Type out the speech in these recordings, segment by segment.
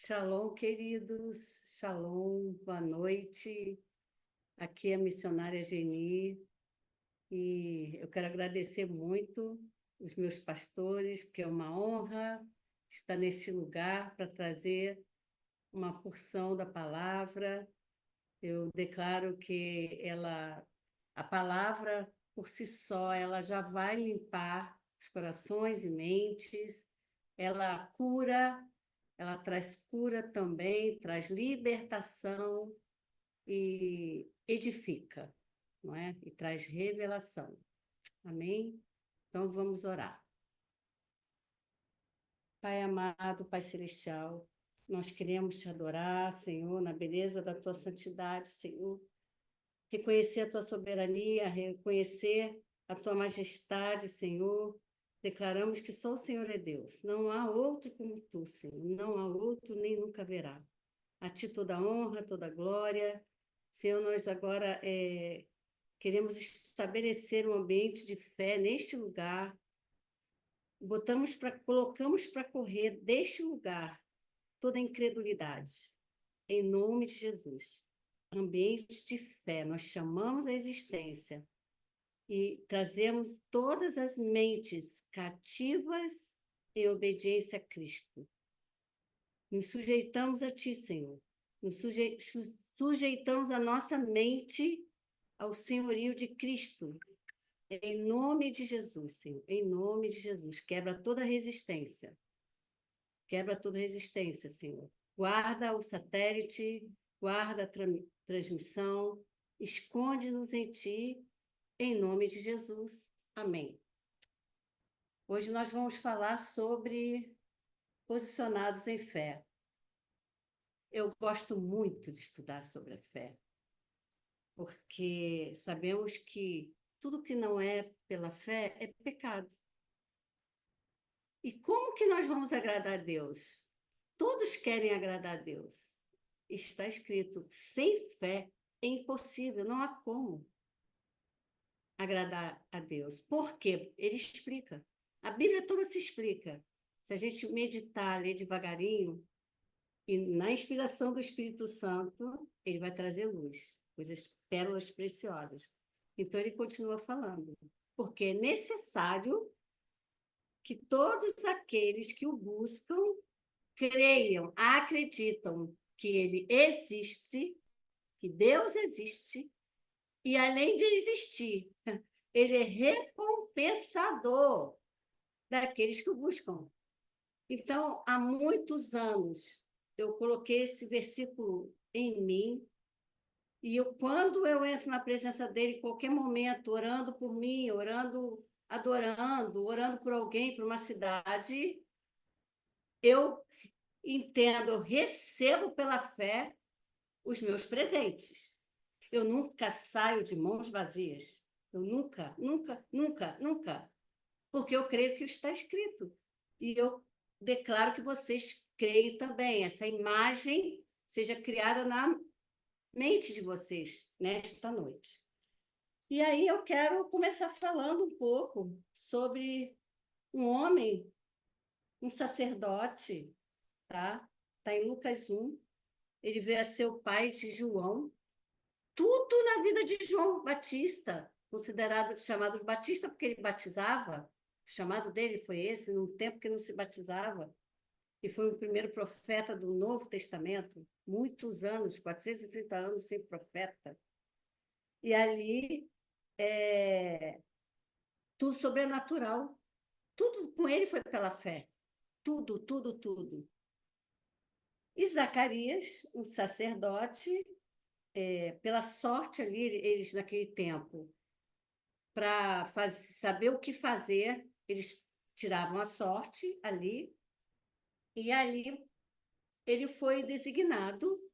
Shalom, queridos. Shalom, boa noite. Aqui é a missionária Geni e eu quero agradecer muito os meus pastores, porque é uma honra estar nesse lugar para trazer uma porção da palavra. Eu declaro que a palavra por si só, ela já vai limpar os corações e mentes, ela cura. Ela traz cura também, traz libertação e edifica, não é? E traz revelação. Amém? Então vamos orar. Pai amado, Pai celestial, nós queremos te adorar, Senhor, na beleza da tua santidade, Senhor. Reconhecer a tua soberania, reconhecer a tua majestade, Senhor. Declaramos que só o Senhor é Deus. Não há outro como tu, Senhor. Não há outro, nem nunca haverá. A ti toda honra, toda glória. Senhor, nós agora queremos estabelecer um ambiente de fé neste lugar. Colocamos para correr deste lugar toda incredulidade. Em nome de Jesus. Ambiente de fé, nós chamamos a existência e trazemos todas as mentes cativas em obediência a Cristo. Nos sujeitamos a Ti, Senhor. Sujeitamos a nossa mente ao senhorio de Cristo. Em nome de Jesus, Senhor. Em nome de Jesus. Quebra toda resistência. Quebra toda resistência, Senhor. Guarda o satélite, guarda a transmissão. Esconde-nos em Ti, em nome de Jesus. Amém. Hoje nós vamos falar sobre posicionados em fé. Eu gosto muito de estudar sobre a fé, porque sabemos que tudo que não é pela fé é pecado. E como que nós vamos agradar a Deus? Todos querem agradar a Deus. Está escrito, sem fé é impossível, não há como agradar a Deus. Por quê? Ele explica. A Bíblia toda se explica. Se a gente meditar, ler devagarinho, e na inspiração do Espírito Santo, ele vai trazer luz, coisas, pérolas preciosas. Então, ele continua falando, porque é necessário que todos aqueles que o buscam creiam, acreditam que ele existe, que Deus existe, e além de existir, ele é recompensador daqueles que o buscam. Então, há muitos anos, eu coloquei esse versículo em mim, e quando eu entro na presença dele, em qualquer momento, orando por mim, orando, adorando, orando por alguém, por uma cidade, eu entendo, eu recebo pela fé os meus presentes. Eu nunca saio de mãos vazias. Eu nunca, nunca, nunca, nunca. Porque eu creio que está escrito. E eu declaro que vocês creem também. Essa imagem seja criada na mente de vocês nesta noite. E aí eu quero começar falando um pouco sobre um homem, um sacerdote, tá? Está em Lucas 1. Ele veio a ser o pai de João. Tudo na vida de João Batista, considerado, chamado de Batista porque ele batizava. O chamado dele foi esse, num tempo que não se batizava. E foi o primeiro profeta do Novo Testamento, muitos anos, 430 anos sem profeta. E ali, tudo sobrenatural. Tudo com ele foi pela fé. Tudo, tudo, tudo. E Zacarias, um sacerdote, pela sorte ali, eles naquele tempo, para saber o que fazer, eles tiravam a sorte ali, e ali ele foi designado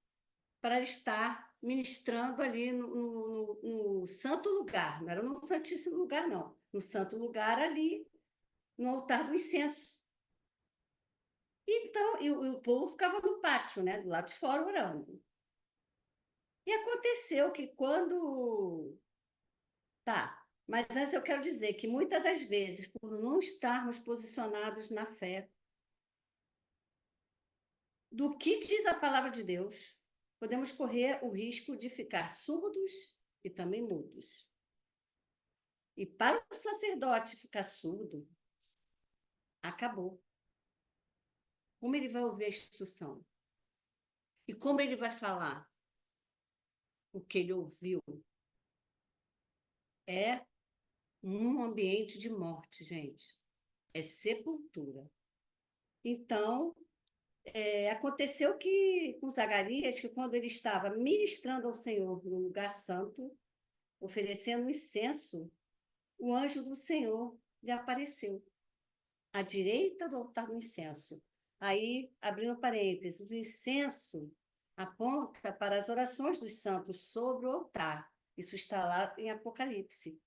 para estar ministrando ali no santo lugar, não era no santíssimo lugar, não, no santo lugar ali, no altar do incenso. Então, e o povo ficava no pátio, né, do lado de fora, orando. E aconteceu que quando... Tá, mas antes eu quero dizer que muitas das vezes, por não estarmos posicionados na fé, do que diz a palavra de Deus, podemos correr o risco de ficar surdos e também mudos. E para o sacerdote ficar surdo, acabou. Como ele vai ouvir a instrução? E como ele vai falar o que ele ouviu? É um ambiente de morte, gente. É sepultura. Então, aconteceu que com Zacarias, que quando ele estava ministrando ao Senhor no lugar santo, oferecendo incenso, o anjo do Senhor lhe apareceu, à direita do altar do incenso. Aí, abrindo parênteses, o incenso aponta para as orações dos santos sobre o altar. Isso está lá em Apocalipse.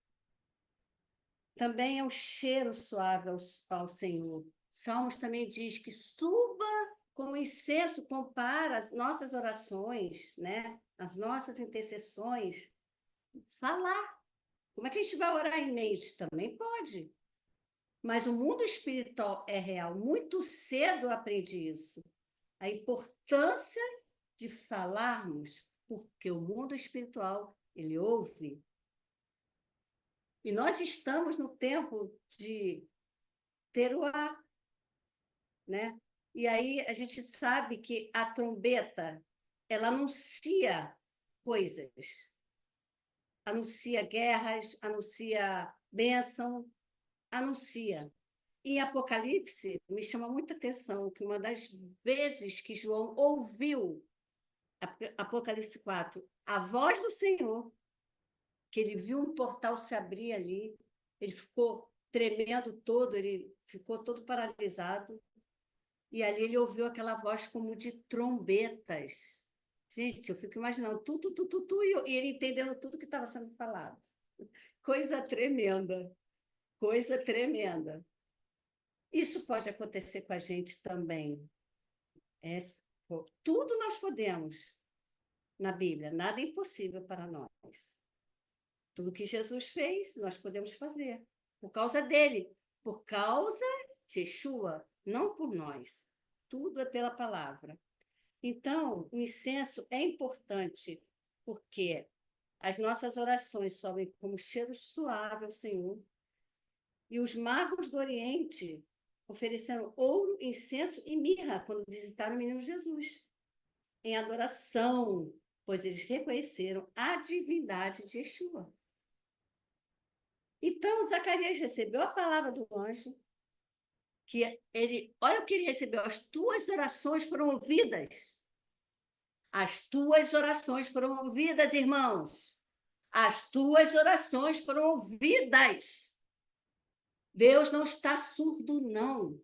Também é um cheiro suave ao Senhor. Salmos também diz que suba como incenso, compara as nossas orações, né? As nossas intercessões. Falar. Como é que a gente vai orar em mente? Também pode. Mas o mundo espiritual é real. Muito cedo eu aprendi isso. A importância de falarmos, porque o mundo espiritual, ele ouve. E nós estamos no tempo de ter o ar, né? E aí a gente sabe que a trombeta, ela anuncia coisas, anuncia guerras, anuncia bênção, anuncia. Em Apocalipse, me chama muita atenção que uma das vezes que João ouviu, Apocalipse 4, a voz do Senhor, que ele viu um portal se abrir ali, ele ficou tremendo todo, ele ficou todo paralisado, e ali ele ouviu aquela voz como de trombetas. Gente, eu fico imaginando e ele entendendo tudo que estava sendo falado. Coisa tremenda, coisa tremenda. Isso pode acontecer com a gente também. Tudo nós podemos na Bíblia, nada é impossível para nós. Tudo que Jesus fez, nós podemos fazer, por causa dele, por causa de Yeshua, não por nós. Tudo é pela palavra. Então, o incenso é importante, porque as nossas orações sobem como cheiro suave ao Senhor, e os magos do Oriente ofereceram ouro, incenso e mirra quando visitaram o menino Jesus, em adoração, pois eles reconheceram a divindade de Yeshua. Então, Zacarias recebeu a palavra do anjo, olha o que ele recebeu, as tuas orações foram ouvidas. As tuas orações foram ouvidas, irmãos. As tuas orações foram ouvidas. Deus não está surdo, não.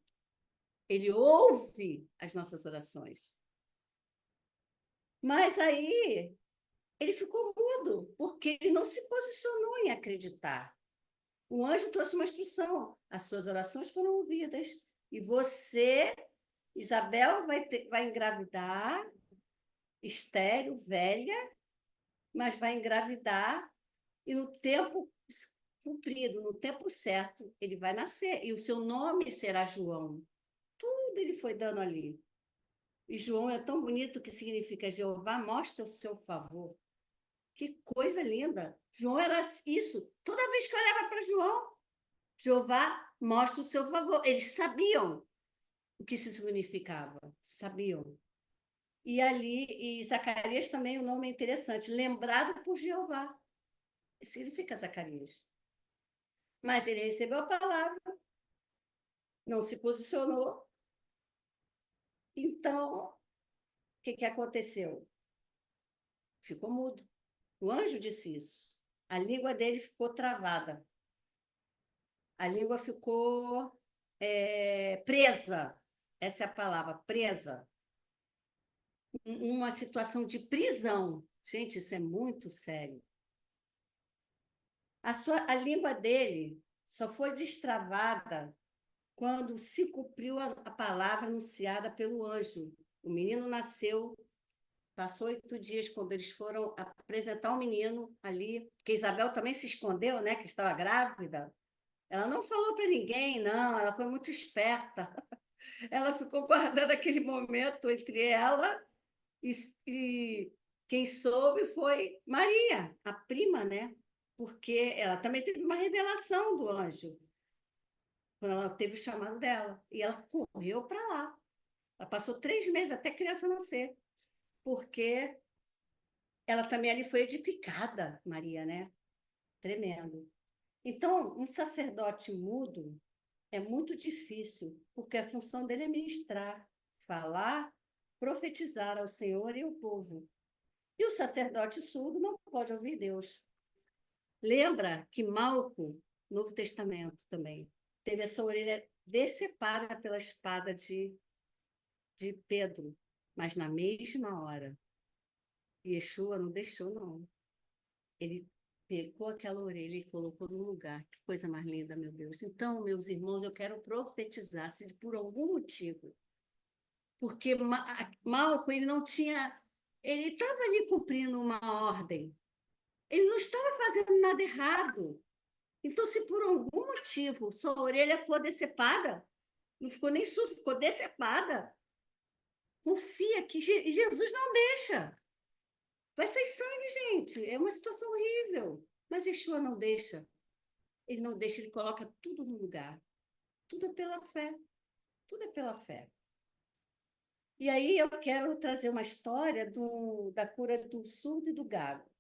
Ele ouve as nossas orações. Mas aí ele ficou mudo, porque ele não se posicionou em acreditar. O anjo trouxe uma instrução. As suas orações foram ouvidas. E você, Isabel, vai engravidar, estéril, velha, mas vai engravidar e no tempo cumprido, no tempo certo, ele vai nascer. E o seu nome será João. Tudo ele foi dando ali. E João é tão bonito que significa Jeová mostra o seu favor. Que coisa linda! João era isso. Toda vez que eu olhava para João, Jeová mostra o seu favor. Eles sabiam o que isso significava. Sabiam. E ali, e Zacarias também, o nome é interessante. Lembrado por Jeová. Significa Zacarias. Mas ele recebeu a palavra, não se posicionou. Então, o que aconteceu? Ficou mudo. O anjo disse isso. A língua dele ficou travada. A língua ficou presa. Essa é a palavra, presa. Uma situação de prisão. Gente, isso é muito sério. A língua dele só foi destravada quando se cumpriu a palavra anunciada pelo anjo. O menino nasceu, passou 8 dias quando eles foram apresentar o menino ali, porque Isabel também se escondeu, né, que estava grávida. Ela não falou para ninguém, não, ela foi muito esperta. ela ficou guardando aquele momento entre ela e, e quem soube foi Maria, a prima, né? Porque ela também teve uma revelação do anjo, quando ela teve o chamado dela. E ela correu para lá. Ela passou 3 meses até a criança nascer, porque ela também ali foi edificada, Maria, né? Tremendo. Então, um sacerdote mudo é muito difícil, porque a função dele é ministrar, falar, profetizar ao Senhor e ao povo. E o sacerdote surdo não pode ouvir Deus. Lembra que Malco, Novo Testamento também, teve a sua orelha decepada pela espada de Pedro, mas na mesma hora. Yeshua não deixou, não. Ele pegou aquela orelha e colocou no lugar. Que coisa mais linda, meu Deus. Então, meus irmãos, eu quero profetizar, se por algum motivo, porque Malco, ele não tinha, ele estava ali cumprindo uma ordem, ele não estava fazendo nada errado. Então, se por algum motivo sua orelha for decepada, não ficou nem surda, ficou decepada, confia que Jesus não deixa. Vai sair sangue, gente. É uma situação horrível. Mas Yeshua não deixa. Ele não deixa, ele coloca tudo no lugar. Tudo é pela fé. Tudo é pela fé. E aí eu quero trazer uma história da cura do surdo e do gago.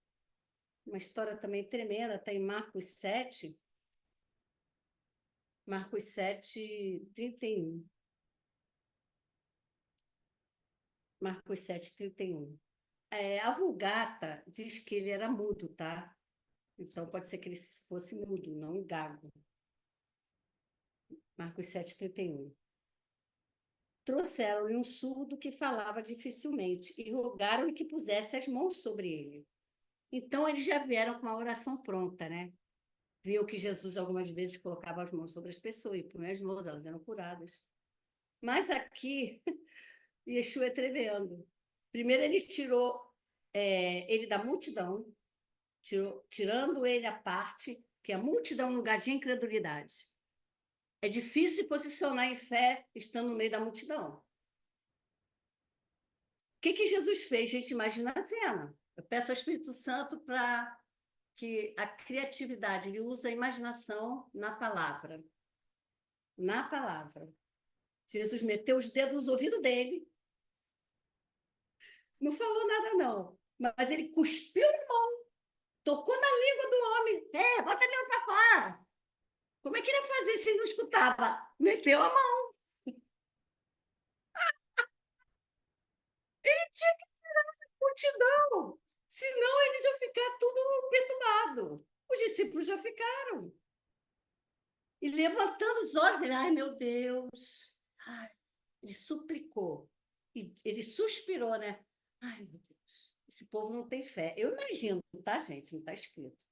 Uma história também tremenda, está em Marcos 7. Marcos 7, 31. Marcos 7, 31. A Vulgata diz que ele era mudo, tá? Então pode ser que ele fosse mudo, não gago. Marcos 7, 31. Trouxeram-lhe um surdo que falava dificilmente e rogaram-lhe que pusesse as mãos sobre ele. Então eles já vieram com a oração pronta, né? Viam que Jesus algumas vezes colocava as mãos sobre as pessoas e punha as mãos, elas eram curadas. Mas aqui, Yeshua é tremendo. Primeiro ele tirou ele da multidão, tirando ele à parte, que a multidão é um lugar de incredulidade. É difícil se posicionar em fé estando no meio da multidão. O que Jesus fez? Gente, imagina a cena. Eu peço ao Espírito Santo para que a criatividade, ele usa a imaginação na palavra. Na palavra. Jesus meteu os dedos nos ouvidos dele, não falou nada, não. Mas ele cuspiu na mão, tocou na língua do homem. Bota a língua para fora. Como é que ele ia fazer se ele não escutava? Meteu a mão. Ele tinha que tirar a multidão. Senão eles iam ficar tudo perturbado. Os discípulos já ficaram. E levantando os olhos, ele, ai meu Deus. Ai, ele suplicou. E ele suspirou, né? Ai, meu Deus, esse povo não tem fé. Eu imagino, tá, gente? Não está escrito.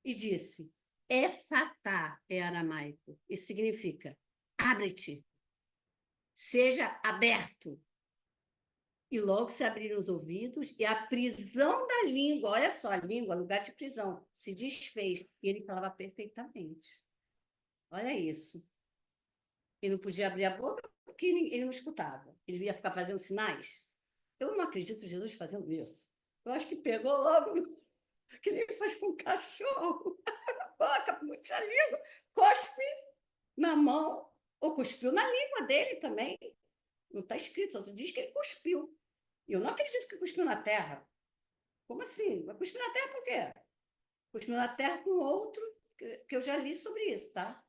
E disse, Efatá é aramaico. Isso significa, abre-te, seja aberto. E logo se abriram os ouvidos e a prisão da língua, olha só, a língua, lugar de prisão, se desfez. E ele falava perfeitamente. Olha isso. Ele não podia abrir a boca porque ele não escutava. Ele ia ficar fazendo sinais. Eu não acredito em Jesus fazendo isso. Eu acho que pegou logo, que nem faz com um cachorro. Boca, muita língua, cospe na mão, ou cuspiu na língua dele também. Não está escrito, só diz que ele cuspiu. E eu não acredito que cuspiu na terra. Como assim? Vai cuspir na terra por quê? Cuspiu na terra com outro, que eu já li sobre isso, tá?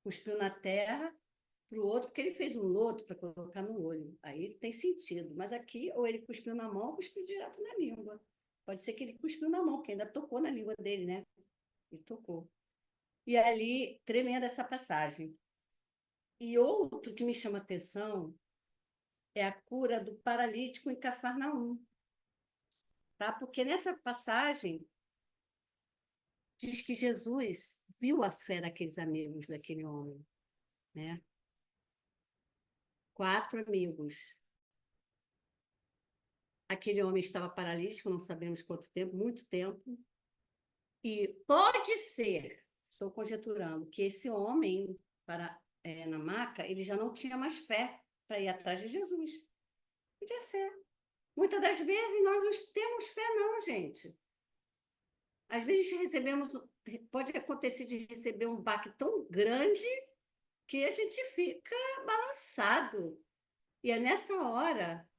Cuspiu na terra para o outro, porque ele fez um lodo para colocar no olho. Aí tem sentido. Mas aqui, ou ele cuspiu na mão, ou cuspiu direto na língua. Pode ser que ele cuspiu na mão, porque ainda tocou na língua dele, né? Ele tocou. E ali, tremenda essa passagem. E outro que me chama a atenção é a cura do paralítico em Cafarnaum. Tá? Porque nessa passagem diz que Jesus viu a fé daqueles amigos daquele homem, né? 4 amigos. Aquele homem estava paralítico, não sabemos quanto tempo, muito tempo. E pode ser, estou conjecturando, que esse homem na maca, ele já não tinha mais fé para ir atrás de Jesus. Podia ser. Muitas das vezes nós não temos fé, não, gente. Às vezes pode acontecer de receber um baque tão grande que a gente fica balançado. E é nessa hora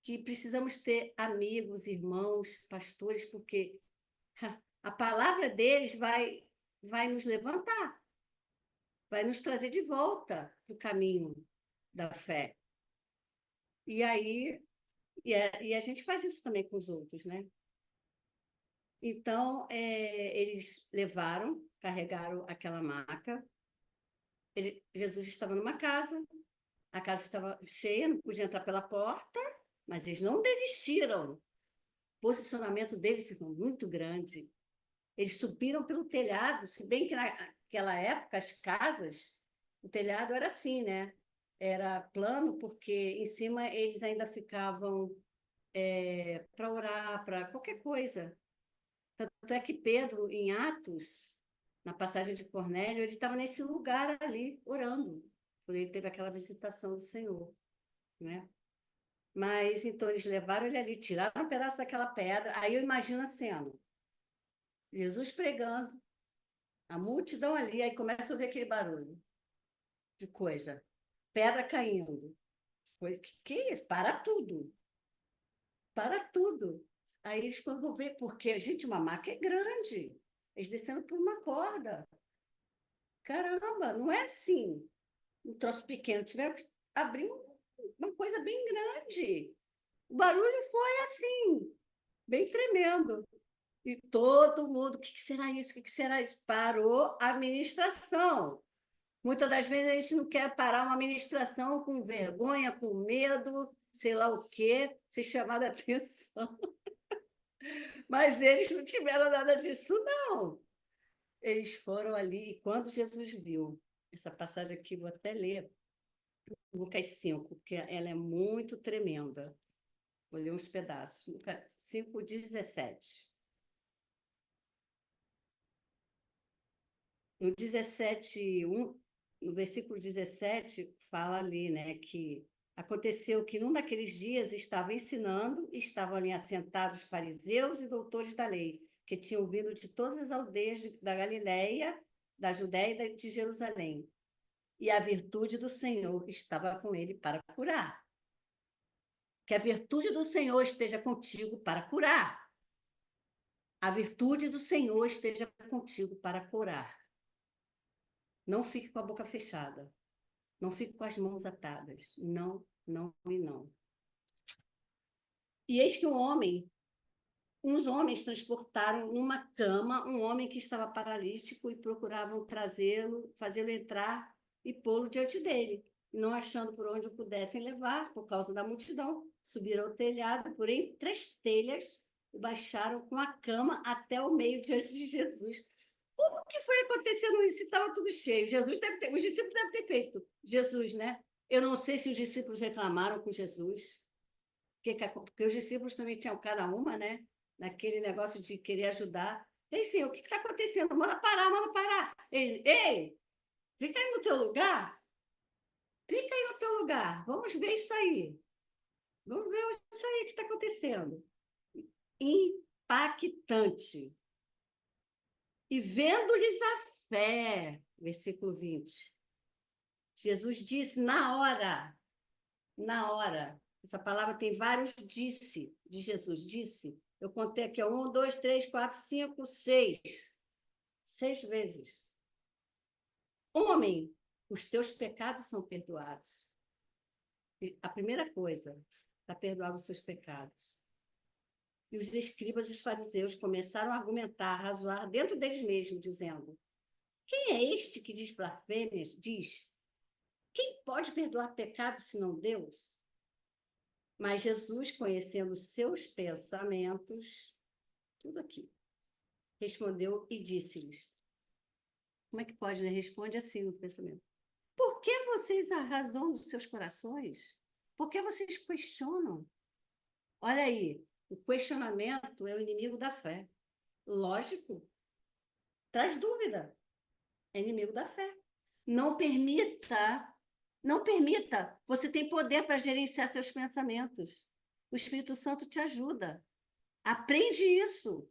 que precisamos ter amigos, irmãos, pastores, porque a palavra deles vai nos levantar, vai nos trazer de volta para o caminho da fé. E aí, a gente faz isso também com os outros, né? Então, eles carregaram aquela maca. Jesus estava numa casa, a casa estava cheia, não podia entrar pela porta, mas eles não desistiram. O posicionamento deles foi muito grande. Eles subiram pelo telhado, se bem que naquela época as casas, o telhado era assim, né? Era plano, porque em cima eles ainda ficavam para orar, para qualquer coisa. Tanto é que Pedro, em Atos, na passagem de Cornélio, ele estava nesse lugar ali, orando, quando ele teve aquela visitação do Senhor, né? Mas, então, eles levaram ele ali, tiraram um pedaço daquela pedra, aí eu imagino a cena, Jesus pregando, a multidão ali, aí começa a ouvir aquele barulho de coisa, pedra caindo. Que é isso? Para tudo, para tudo. Aí eles quando vão ver, porque, gente, uma maca é grande, eles descendo por uma corda. Caramba, não é assim, um troço pequeno, tiveram que abrir uma coisa bem grande. O barulho foi assim, bem tremendo. E todo mundo, o que será isso? O que será isso? Parou a administração. Muitas das vezes a gente não quer parar uma administração com vergonha, com medo, sei lá o quê, ser chamada a atenção. Mas eles não tiveram nada disso, não. Eles foram ali, e quando Jesus viu, essa passagem aqui, vou até ler, Lucas 5, porque ela é muito tremenda. Vou ler uns pedaços. Lucas 5, 17. No 17, no versículo 17, fala ali, né, que aconteceu que num daqueles dias estava ensinando, estavam ali assentados fariseus e doutores da lei, que tinham vindo de todas as aldeias da Galiléia, da Judéia e de Jerusalém. E a virtude do Senhor estava com ele para curar. Que a virtude do Senhor esteja contigo para curar. A virtude do Senhor esteja contigo para curar. Não fique com a boca fechada. Não fique com as mãos atadas. Não, não e não. E eis que uns homens transportaram numa cama um homem que estava paralítico e procuravam trazê-lo, fazê-lo entrar e pô-lo diante dele. Não achando por onde o pudessem levar, por causa da multidão, subiram ao telhado, por entre as telhas, e baixaram com a cama até o meio diante de Jesus. Como que foi acontecendo isso? Estava tudo cheio. Os discípulos devem ter feito. Jesus, né? Eu não sei se os discípulos reclamaram com Jesus, porque os discípulos também tinham cada uma, né? Naquele negócio de querer ajudar. Ei, Senhor, o que está acontecendo? Manda parar, manda parar. Ei, fica aí no teu lugar. Fica aí no teu lugar. Vamos ver isso aí. Vamos ver isso aí que está acontecendo. Impactante. E vendo-lhes a fé, versículo 20. Jesus disse na hora. Essa palavra tem vários disse de Jesus. Disse. Eu contei aqui, 1, 2, 3, 4, 5, 6. 6 vezes. Homem, os teus pecados são perdoados. A primeira coisa, está perdoado os seus pecados. E os escribas e os fariseus começaram a argumentar, a razoar dentro deles mesmos, dizendo: quem é este que diz blasfêmias? Diz: quem pode perdoar pecados senão Deus? Mas Jesus, conhecendo seus pensamentos, tudo aqui, respondeu e disse-lhes: como é que pode, né? Responde assim no pensamento. Por que vocês arrasam dos seus corações? Por que vocês questionam? Olha aí, o questionamento é o inimigo da fé. Lógico, traz dúvida, é inimigo da fé. Não permita, não permita. Você tem poder para gerenciar seus pensamentos. O Espírito Santo te ajuda. Aprende isso.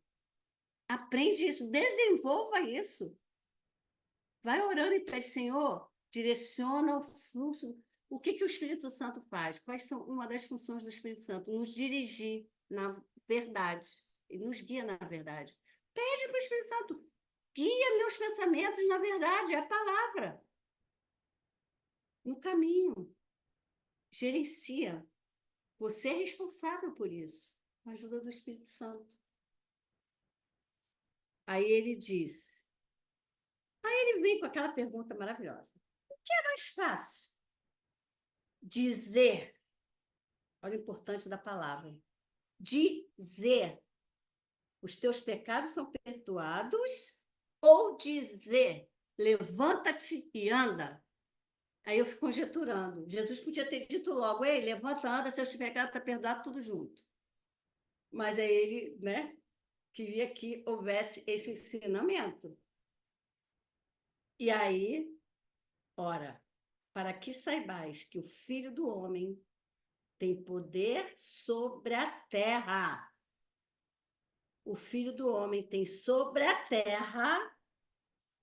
Aprende isso. Desenvolva isso. Vai orando e pede, Senhor, direciona o fluxo. O que o Espírito Santo faz? Quais são uma das funções do Espírito Santo? Nos dirigir na verdade. Ele nos guia na verdade. Pede para o Espírito Santo, guia meus pensamentos na verdade, é a palavra. No caminho. Gerencia. Você é responsável por isso. Com a ajuda do Espírito Santo. Aí ele diz. Aí ele vem com aquela pergunta maravilhosa. O que é mais fácil? Dizer. Olha o importante da palavra. Dizer. Os teus pecados são perdoados. Ou dizer. Levanta-te e anda. Aí eu fico conjecturando. Jesus podia ter dito logo, ei, levanta, anda, seus pecados estão perdoados, tudo junto. Mas aí ele, né, queria que houvesse esse ensinamento. E aí, ora, para que saibais que o Filho do Homem tem poder sobre a terra. O Filho do Homem tem sobre a terra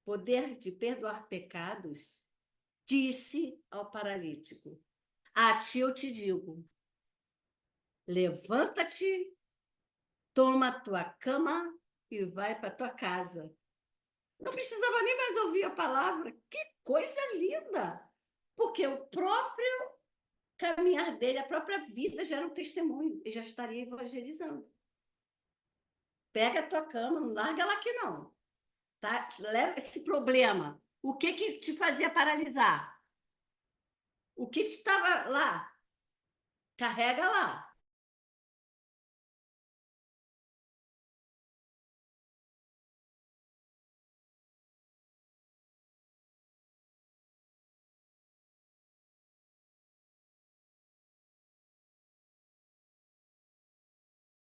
poder de perdoar pecados, disse ao paralítico, a ti eu te digo, levanta-te, toma a tua cama e vai para tua casa. Não precisava nem mais ouvir a palavra. Que coisa linda! Porque o próprio caminhar dele, a própria vida já era um testemunho. Ele já estaria evangelizando. Pega a tua cama, não larga ela aqui não. Tá? Leva esse problema. O que te fazia paralisar? O que te estava lá? Carrega lá.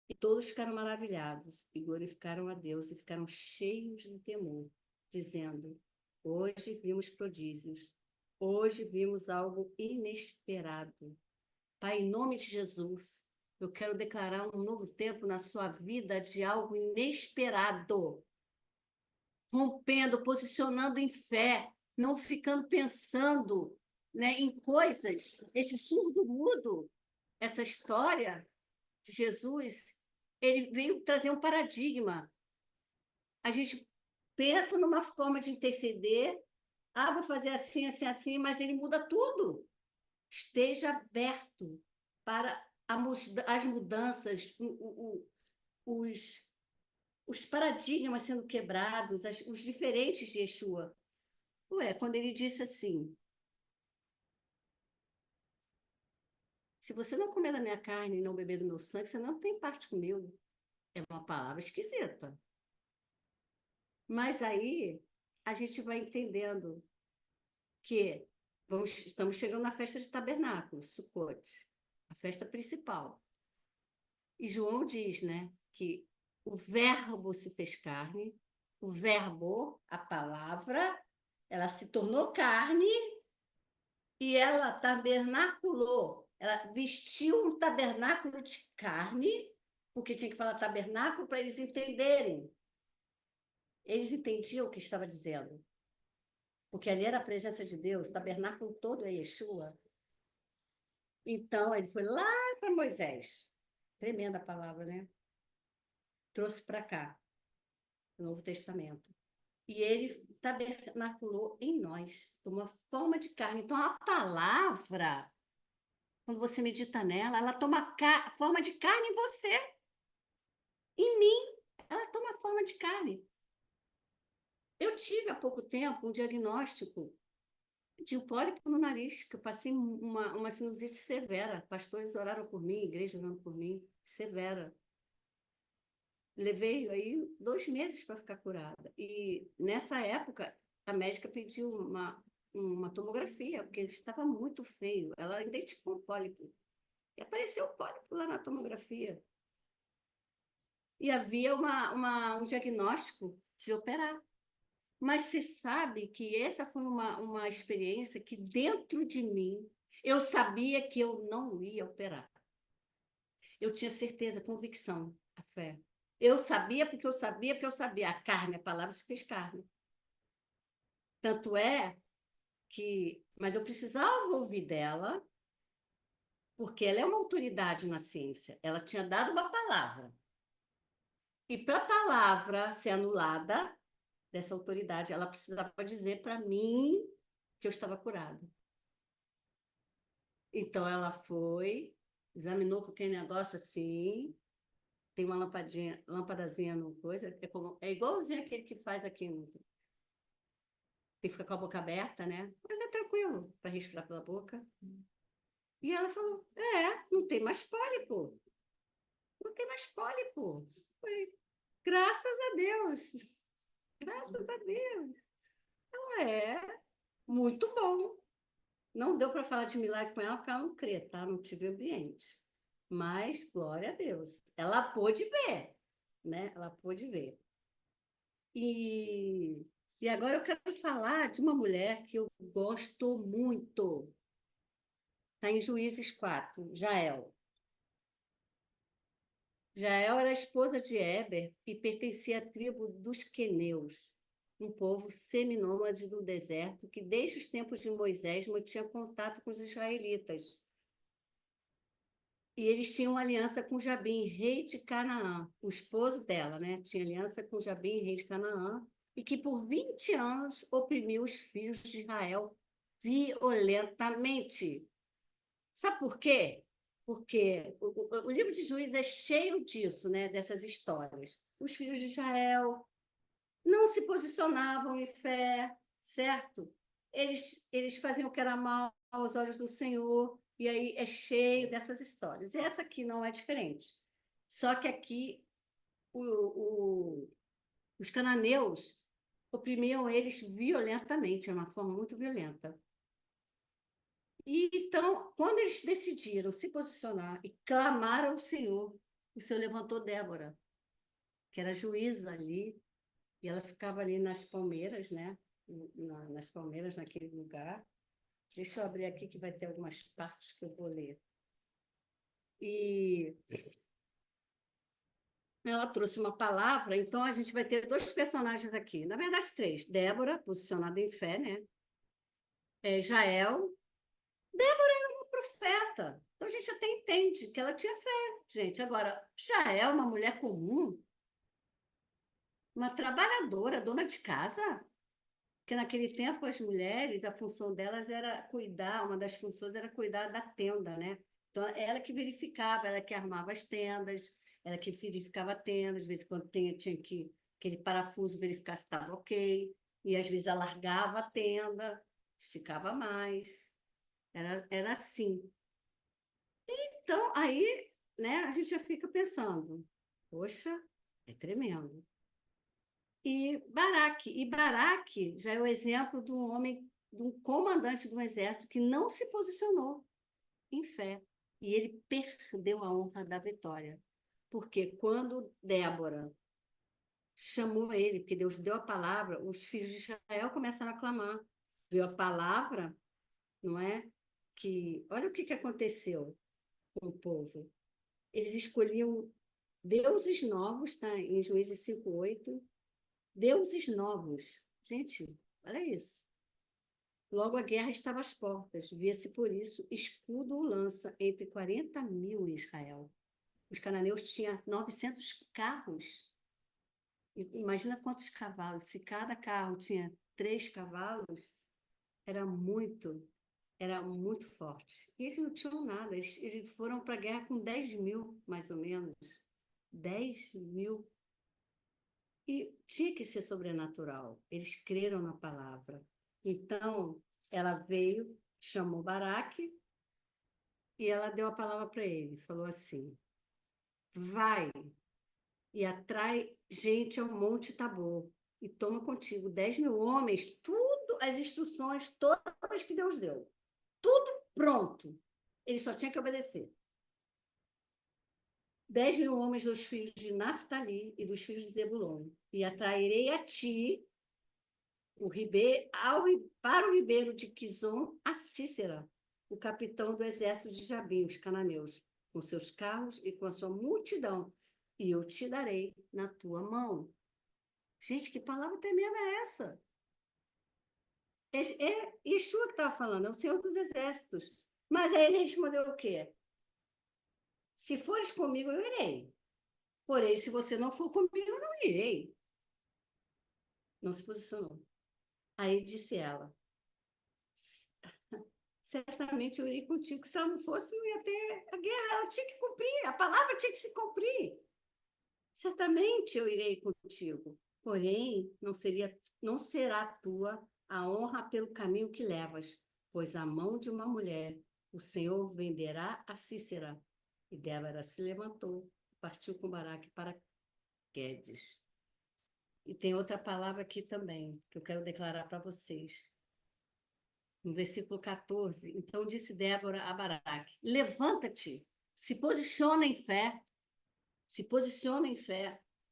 E todos ficaram maravilhados e glorificaram a Deus e ficaram cheios de temor, dizendo, hoje vimos prodígios, hoje vimos algo inesperado. Pai, em nome de Jesus, eu quero declarar um novo tempo na sua vida de algo inesperado. Rompendo, posicionando em fé, não ficando pensando, né, em coisas. Esse surdo-mudo, essa história de Jesus, ele veio trazer um paradigma. A gente pensa numa forma de interceder, vou fazer assim, assim, assim, mas ele muda tudo. Esteja aberto para as mudanças, os, os paradigmas sendo quebrados, os diferentes de Yeshua. Ué, quando ele disse assim, se você não comer da minha carne e não beber do meu sangue, você não tem parte comigo. É uma palavra esquisita. Mas aí a gente vai entendendo que estamos chegando na festa de tabernáculo, Sukkot, a festa principal. E João diz, né, que o verbo se fez carne, o verbo, a palavra, ela se tornou carne e ela tabernaculou, ela vestiu um tabernáculo de carne, porque tinha que falar tabernáculo para eles entenderem. Eles entendiam o que estava dizendo. Porque ali era a presença de Deus, o tabernáculo todo é Yeshua. Então, ele foi lá para Moisés. Tremenda palavra, né? Trouxe para cá, o Novo Testamento. E ele tabernaculou em nós, tomou forma de carne. Então, a palavra, quando você medita nela, ela toma forma de carne em você, em mim. Ela toma forma de carne. Eu tive há pouco tempo um diagnóstico de um pólipo no nariz, que eu passei uma sinusite severa. Pastores oraram por mim, igreja orando por mim, severa. Levei aí 2 meses para ficar curada. E nessa época, a médica pediu uma tomografia, porque estava muito feio. Ela identificou um pólipo. E apareceu o pólipo lá na tomografia. E havia um diagnóstico de operar. Mas você sabe que essa foi uma experiência que dentro de mim eu sabia que eu não ia operar. Eu tinha certeza, convicção, a fé. Eu sabia porque eu sabia porque eu sabia. A carne, a palavra se fez carne. Tanto é que, mas eu precisava ouvir dela, porque ela é uma autoridade na ciência. Ela tinha dado uma palavra. E para a palavra ser anulada dessa autoridade, ela precisava dizer para mim que eu estava curada. Então ela foi, examinou com aquele negócio assim, tem uma lampadinha, lâmpadazinha no coisa, é igualzinho aquele que faz aqui, tem que ficar com a boca aberta, né? Mas é tranquilo para respirar pela boca. E ela falou: não tem mais pólipo. Não tem mais pólipo. Falei, graças a Deus. Graças a Deus. Muito bom. Não deu para falar de milagre com ela, porque ela não crê, tá? Não tive ambiente. Mas, glória a Deus. Ela pôde ver, né? Ela pôde ver. E, e agora eu quero falar de uma mulher que eu gosto muito. Está em Juízes 4, Jael. Jael era esposa de Éber e pertencia à tribo dos queneus, um povo seminômade do deserto que, desde os tempos de Moisés, mantinha contato com os israelitas. E eles tinham aliança com Jabim, rei de Canaã. O esposo dela, né, tinha aliança com Jabim, rei de Canaã, e que por 20 anos oprimiu os filhos de Israel violentamente. Sabe por quê? Porque o livro de Juízes é cheio disso, né, dessas histórias. Os filhos de Israel não se posicionavam em fé, certo? Eles faziam o que era mal aos olhos do Senhor, e aí é cheio dessas histórias. E essa aqui não é diferente. Só que aqui o, o, os cananeus oprimiam eles violentamente, de uma forma muito violenta. E então, quando eles decidiram se posicionar e clamar ao Senhor, o Senhor levantou Débora, que era juíza ali, e ela ficava ali nas palmeiras, né? Nas palmeiras, naquele lugar. Deixa eu abrir aqui que vai ter algumas partes que eu vou ler. E ela trouxe uma palavra, então a gente vai ter dois personagens aqui, na verdade três. Débora, posicionada em fé, né? Jael, profeta. Então a gente até entende que ela tinha fé, gente. Agora, Jael, uma mulher comum, uma trabalhadora, dona de casa, porque naquele tempo as mulheres, a função delas era cuidar, uma das funções era cuidar da tenda, né? Então, ela que verificava, ela que armava as tendas, ela que verificava a tenda, às vezes quando tinha que aquele parafuso verificar se estava ok, e às vezes alargava a tenda, esticava mais, era assim. Então, aí, né, a gente já fica pensando, poxa, é tremendo. E Baraque já é o exemplo de um homem, de um comandante do exército que não se posicionou em fé. E ele perdeu a honra da vitória. Porque quando Débora chamou ele, porque Deus deu a palavra, os filhos de Israel começaram a clamar. Veio a palavra, não é? Que olha o que aconteceu com o povo. Eles escolhiam deuses novos, tá? Em Juízes 5:8, deuses novos. Gente, olha isso. Logo a guerra estava às portas. Via-se por isso escudo ou lança entre 40 mil em Israel. Os cananeus tinham 900 carros. Imagina quantos cavalos. Se cada carro tinha 3 cavalos, era era muito forte. E eles não tinham nada. Eles foram para a guerra com 10 mil, mais ou menos. 10 mil. E tinha que ser sobrenatural. Eles creram na palavra. Então, ela veio, chamou Baraque e ela deu a palavra para ele. Falou assim: vai e atrai gente ao Monte Tabor e toma contigo 10 mil homens, tudo, as instruções todas que Deus deu. Tudo pronto. Ele só tinha que obedecer. 10 mil homens dos filhos de Naftali e dos filhos de Zebulon. E atrairei a ti para o ribeiro de Quizon, a Cícera, o capitão do exército de Jabim, os cananeus, com seus carros e com a sua multidão, e eu te darei na tua mão. Gente, que palavra tremenda é essa? É Yeshua que estava falando, é o Senhor dos Exércitos. Mas aí ele respondeu o quê? Se fores comigo, eu irei. Porém, se você não for comigo, eu não irei. Não se posicionou. Aí disse ela, certamente eu irei contigo. Se ela não fosse, não ia ter a guerra. Ela tinha que cumprir, a palavra tinha que se cumprir. Certamente eu irei contigo. Porém, não será tua a honra pelo caminho que levas, pois a mão de uma mulher o Senhor venderá a Cícera. E Débora se levantou, partiu com Baraque para Guedes. E tem outra palavra aqui também, que eu quero declarar para vocês. No versículo 14, então disse Débora a Baraque: levanta-te, se posiciona em fé,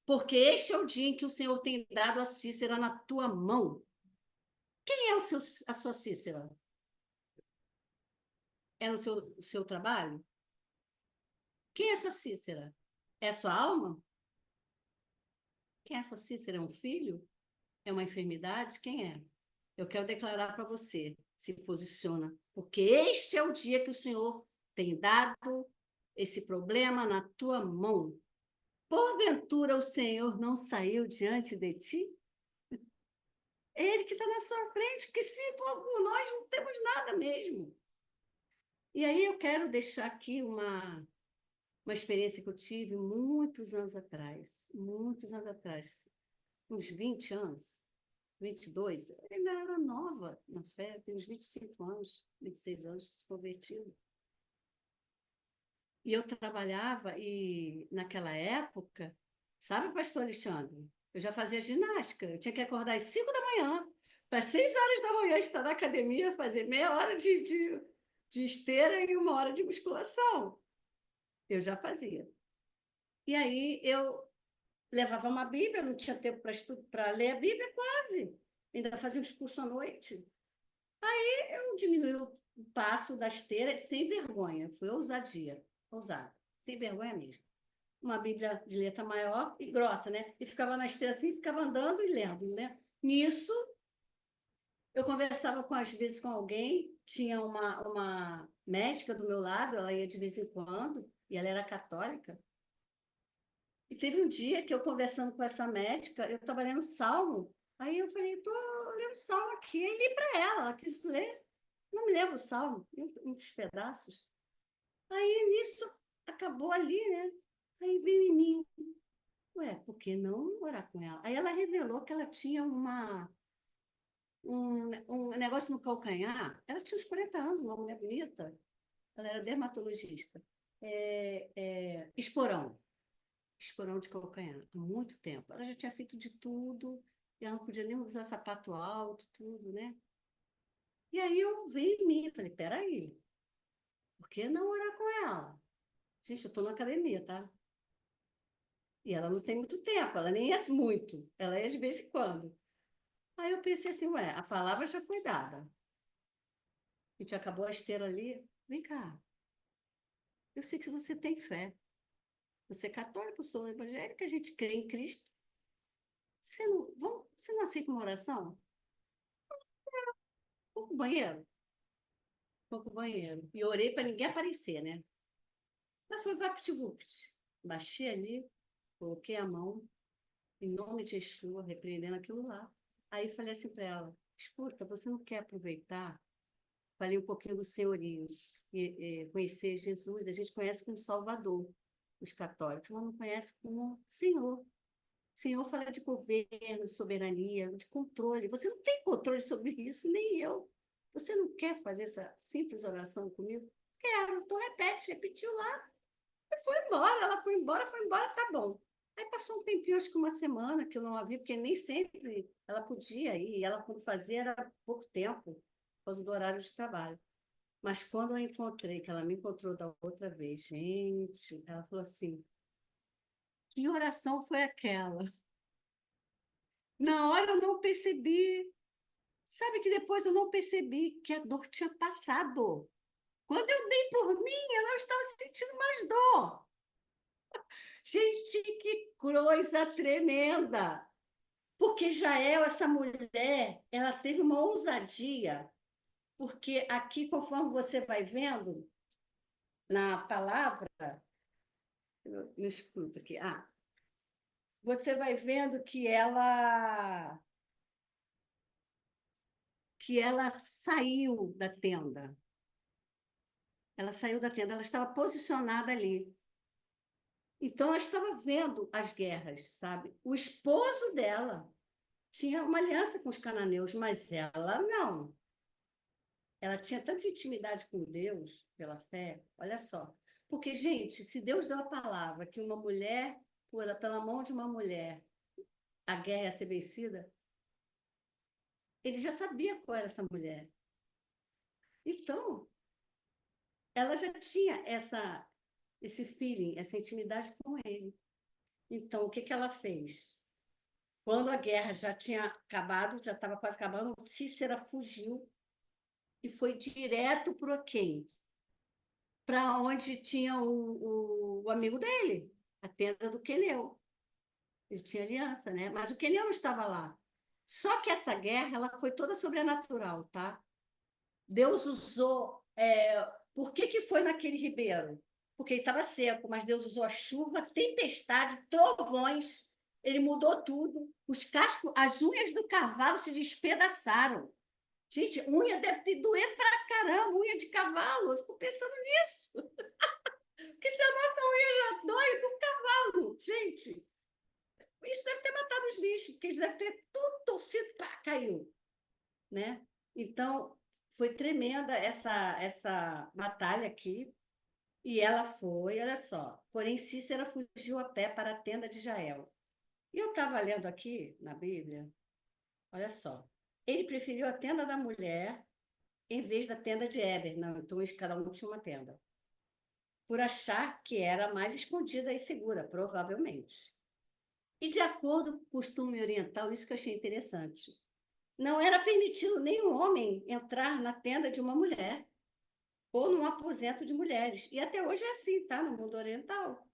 porque este é o dia em que o Senhor tem dado a Cícera na tua mão. Quem é a sua Cícera? É o seu trabalho? Quem é a sua Cícera? É a sua alma? Quem é a sua Cícera? É um filho? É uma enfermidade? Quem é? Eu quero declarar para você, se posiciona, porque este é o dia que o Senhor tem dado esse problema na tua mão. Porventura o Senhor não saiu diante de ti? É Ele que está na sua frente, porque se for por nós, não temos nada mesmo. E aí eu quero deixar aqui uma experiência que eu tive muitos anos atrás, uns 20 anos, 22, eu ainda era nova na fé, tenho uns 25 anos, 26 anos, se convertido. E eu trabalhava, e naquela época, sabe, pastor Alexandre? Eu já fazia ginástica, eu tinha que acordar às 5 da manhã, para 6 horas da manhã estar na academia, fazer meia hora de esteira e uma hora de musculação. Eu já fazia. E aí eu levava uma Bíblia, não tinha tempo para ler a Bíblia quase. Ainda fazia uns cursos à noite. Eu diminui o passo da esteira sem vergonha, foi ousadia, ousada, sem vergonha mesmo. Uma Bíblia de letra maior e grossa, né? E ficava na esteira assim, ficava andando e lendo, e lendo. Nisso, eu conversava às vezes com alguém, tinha uma médica do meu lado, ela ia de vez em quando, e ela era católica. E teve um dia que eu conversando com essa médica, eu estava lendo Salmo, aí eu falei, estou lendo Salmo aqui, e li para ela quis ler, não me lembro o Salmo, uns pedaços. Aí nisso acabou ali, né? Aí veio em mim, ué, por que não orar com ela? Aí ela revelou que ela tinha um negócio no calcanhar. Ela tinha uns 40 anos, uma mulher bonita. Ela era dermatologista. Esporão. Esporão de calcanhar. Há muito tempo. Ela já tinha feito de tudo. E ela não podia nem usar sapato alto, tudo, né? E aí eu vi em mim. Falei, peraí. Por que não orar com ela? Gente, eu estou na academia, tá? E ela não tem muito tempo. Ela nem ia muito. Ela ia de vez em quando. Aí eu pensei assim, ué, a palavra já foi dada. A gente acabou a esteira ali. Vem cá, eu sei que você tem fé. Você é católico, eu sou evangélica, a gente crê em Cristo. Você não aceita uma oração? Vou pro banheiro? Vou pro banheiro. E orei para ninguém aparecer, né? Mas foi vapt-vupt. Baixei ali, coloquei a mão, em nome de Yeshua, repreendendo aquilo lá. Aí falei assim para ela, escuta, você não quer aproveitar. Falei um pouquinho do senhorio, conhecer Jesus, a gente conhece como Salvador, os católicos, mas não conhece como Senhor. Senhor fala de governo, soberania, de controle. Você não tem controle sobre isso, nem eu. Você não quer fazer essa simples oração comigo? Quero, então repete, repetiu lá. E foi embora, tá bom. Aí passou um tempinho, acho que uma semana, que eu não a vi, porque nem sempre ela podia ir, e ela, quando fazia, era pouco tempo, por causa do horário de trabalho. Mas quando eu encontrei, que ela me encontrou da outra vez, gente, ela falou assim: que oração foi aquela? Na hora eu não percebi. Sabe que depois eu não percebi que a dor tinha passado. Quando eu dei por mim, eu não estava sentindo mais dor. Gente, que coisa tremenda! Porque Jael, essa mulher, ela teve uma ousadia, porque aqui, conforme você vai vendo na palavra, eu escuto aqui, você vai vendo que ela saiu da tenda. Ela saiu da tenda, ela estava posicionada ali. Então, ela estava vendo as guerras, sabe? O esposo dela tinha uma aliança com os cananeus, mas ela não. Ela tinha tanta intimidade com Deus, pela fé, olha só. Porque, gente, se Deus deu a palavra que uma mulher, pela mão de uma mulher, a guerra ia ser vencida, ele já sabia qual era essa mulher. Então, ela já tinha esse feeling, essa intimidade com ele. Então, o que que ela fez? Quando a guerra já tinha acabado, já estava quase acabando, Cícera fugiu e foi direto para quem? Para onde tinha o amigo dele, a tenda do Queneu. Ele tinha aliança, né? Mas o Queneu não estava lá. Só que essa guerra ela foi toda sobrenatural, tá? Deus usou. Por que que foi naquele ribeiro? Porque ele estava seco, mas Deus usou a chuva, tempestade, trovões. Ele mudou tudo. Os cascos, as unhas do cavalo se despedaçaram. Gente, unha deve ter doer pra caramba, unha de cavalo. Eu fico pensando nisso. Porque se a nossa unha já dói do cavalo, gente, isso deve ter matado os bichos, porque eles devem ter tudo torcido, pá, caiu, né? Então, foi tremenda essa batalha aqui, e ela foi, olha só, porém Cícera fugiu a pé para a tenda de Jael. E eu estava lendo aqui na Bíblia, olha só, ele preferiu a tenda da mulher em vez da tenda de Éber, não, então cada um tinha uma tenda, por achar que era mais escondida e segura, provavelmente. E de acordo com o costume oriental, isso que eu achei interessante, não era permitido nenhum homem entrar na tenda de uma mulher ou num aposento de mulheres. E até hoje é assim, tá? No mundo oriental,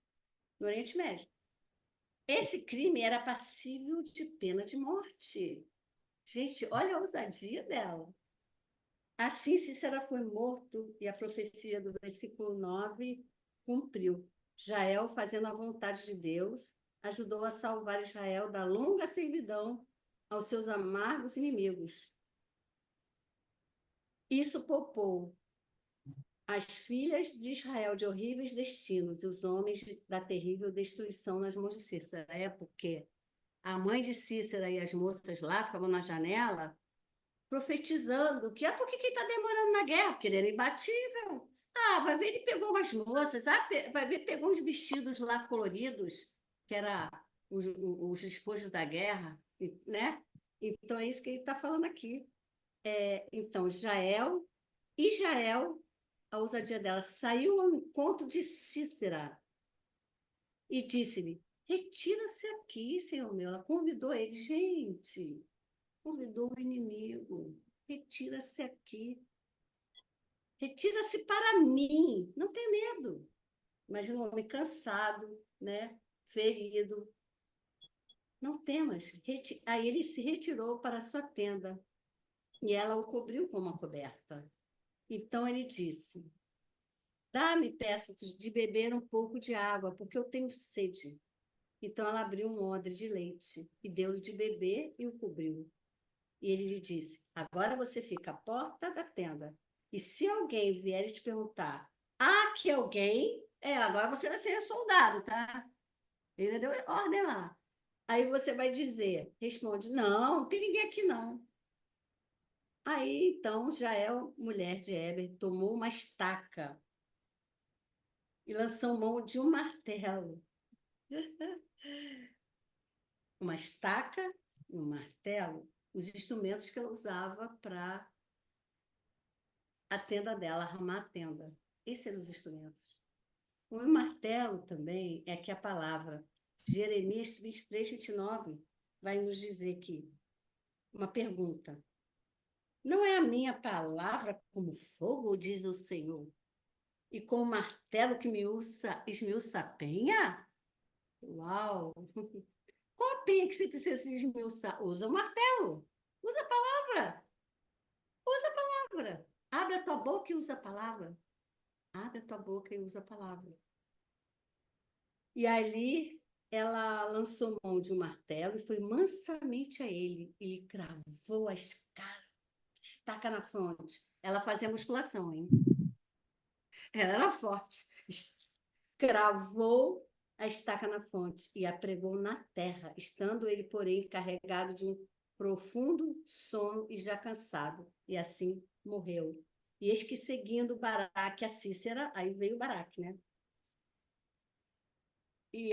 no Oriente Médio. Esse crime era passível de pena de morte. Gente, olha a ousadia dela. Assim, Cícera foi morto e a profecia do versículo 9 cumpriu. Jael, fazendo a vontade de Deus, ajudou a salvar Israel da longa servidão aos seus amargos inimigos. Isso poupou as filhas de Israel de horríveis destinos e os homens da terrível destruição nas mãos de Cícera. É porque a mãe de Cícera e as moças lá ficavam na janela profetizando que por que ele está demorando na guerra? Porque ele era imbatível. Vai ver, ele pegou umas moças, vai ver, pegou uns vestidos lá coloridos, que era os despojos da guerra, né? Então é isso que ele está falando aqui. Então, Jael, a ousadia dela, saiu ao encontro de Cícera e disse-lhe: retira-se aqui, senhor meu. Ela convidou ele, gente, convidou o inimigo, retira-se aqui. Retira-se para mim, não tem medo. Imagina um homem cansado, né? Ferido. Não temas. Aí ele se retirou para a sua tenda e ela o cobriu com uma coberta. Então ele disse: dá-me, peço de beber um pouco de água, porque eu tenho sede. Então ela abriu um odre de leite e deu-lhe de beber e o cobriu. E ele lhe disse: agora você fica à porta da tenda. E se alguém vier e te perguntar, que alguém, agora você vai ser soldado, tá? Ele deu ordem lá. Aí você vai dizer, responde: não, não tem ninguém aqui não. Aí então Jael, mulher de Heber, tomou uma estaca e lançou mão de um martelo. Uma estaca e um martelo, os instrumentos que ela usava para a tenda dela, arrumar a tenda. Esses eram os instrumentos. O martelo também é que a palavra Jeremias 23, 29 vai nos dizer que uma pergunta. Não é a minha palavra como fogo, diz o Senhor, e com o martelo que me esmiuça a penha? Uau! Qual a penha que você precisa se esmiuçar? Usa o martelo, usa a palavra, usa a palavra. Abre a tua boca e usa a palavra. Abre a tua boca e usa a palavra. E ali ela lançou mão de um martelo e foi mansamente a ele. Ele cravou a estaca na fronte. Ela fazia musculação, hein? Ela era forte. Cravou a estaca na fonte e a pregou na terra, estando ele, porém, carregado de um profundo sono e já cansado. E assim morreu. E eis que seguindo Baraque a Cícera, aí veio Baraque, né? E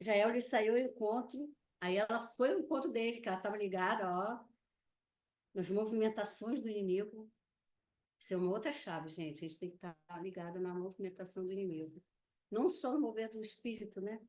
Jael lhe saiu ao encontro, aí ela foi ao encontro dele, que ela estava ligada, ó, nas movimentações do inimigo. Isso é uma outra chave, gente. A gente tem que estar ligada na movimentação do inimigo. Não só no mover do espírito, né?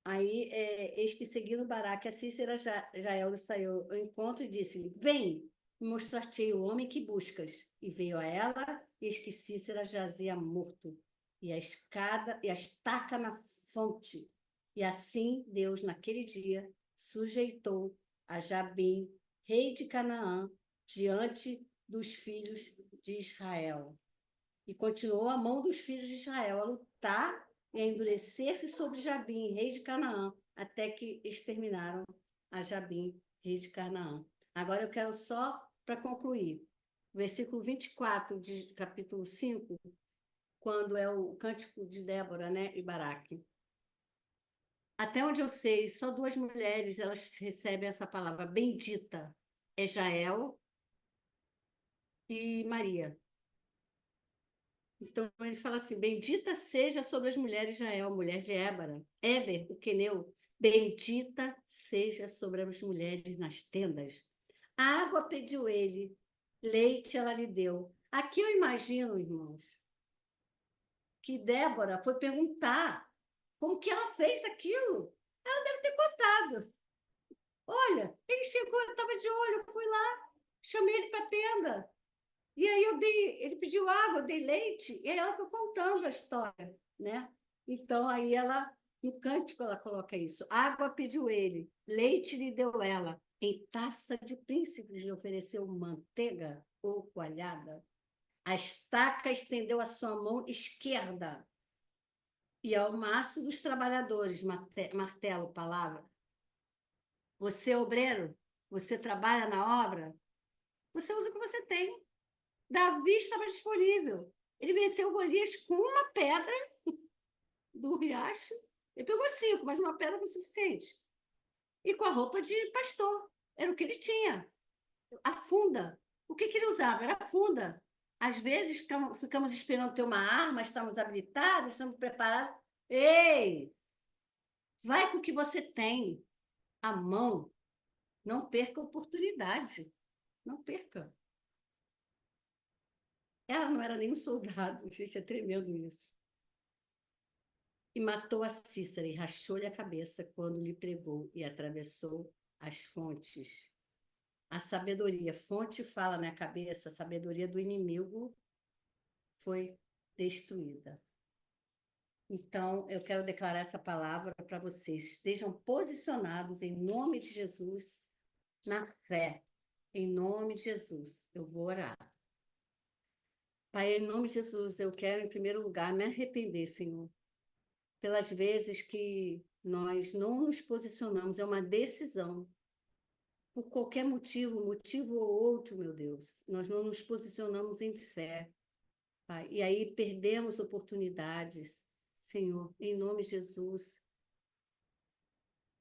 Aí, eis que seguindo Baraque, a Cícera Jael lhe saiu ao encontro e disse-lhe: Vem, mostrar-te o homem que buscas. E veio a ela, eis que Cícera jazia morto, e a estaca na fonte. E assim Deus, naquele dia, sujeitou a Jabim, rei de Canaã, diante dos filhos de Israel. E continuou a mão dos filhos de Israel a lutar e a endurecer-se sobre Jabim, rei de Canaã, até que exterminaram a Jabim, rei de Canaã. Agora eu quero só para concluir. Versículo 24 de capítulo 5, quando é o cântico de Débora, né, e Baraque. Até onde eu sei, só duas mulheres elas recebem essa palavra bendita. É Jael e Maria. Então, ele fala assim: Bendita seja sobre as mulheres Jael, mulher de Ébara. Éber, o queneu. Bendita seja sobre as mulheres nas tendas. A água pediu ele, leite ela lhe deu. Aqui eu imagino, irmãos, que Débora foi perguntar como que ela fez aquilo. Ela deve ter contado. Olha, ele chegou, eu estava de olho, eu fui lá, chamei ele para a tenda. E aí ele pediu água, eu dei leite, e aí ela foi contando a história, né? Então, aí ela, no cântico, ela coloca isso. Água pediu ele, leite lhe deu ela, em taça de príncipes lhe ofereceu manteiga ou coalhada. A estaca estendeu a sua mão esquerda, e ao maço dos trabalhadores, martelo, palavra. Você, obreiro, você trabalha na obra, você usa o que você tem. Davi estava disponível. Ele venceu Golias com uma pedra do riacho. Ele pegou 5, mas uma pedra foi suficiente. E com a roupa de pastor. Era o que ele tinha. A funda. O que ele usava? Era a funda. Às vezes ficamos esperando ter uma arma, estamos habilitados, estamos preparados. Ei! Vai com o que você tem. A mão. Não perca a oportunidade. Não perca. Ela não era nem um soldado. Gente, é tremendo isso. E matou a Cícera e rachou-lhe a cabeça quando lhe pregou e atravessou as fontes. A sabedoria, fonte fala na cabeça, a sabedoria do inimigo foi destruída. Então, eu quero declarar essa palavra para vocês. Estejam posicionados em nome de Jesus, na fé. Em nome de Jesus, eu vou orar. Pai, em nome de Jesus, eu quero, em primeiro lugar, me arrepender, Senhor, pelas vezes que nós não nos posicionamos, é uma decisão. Por qualquer motivo ou outro, meu Deus, nós não nos posicionamos em fé, Pai, e aí perdemos oportunidades, Senhor, em nome de Jesus.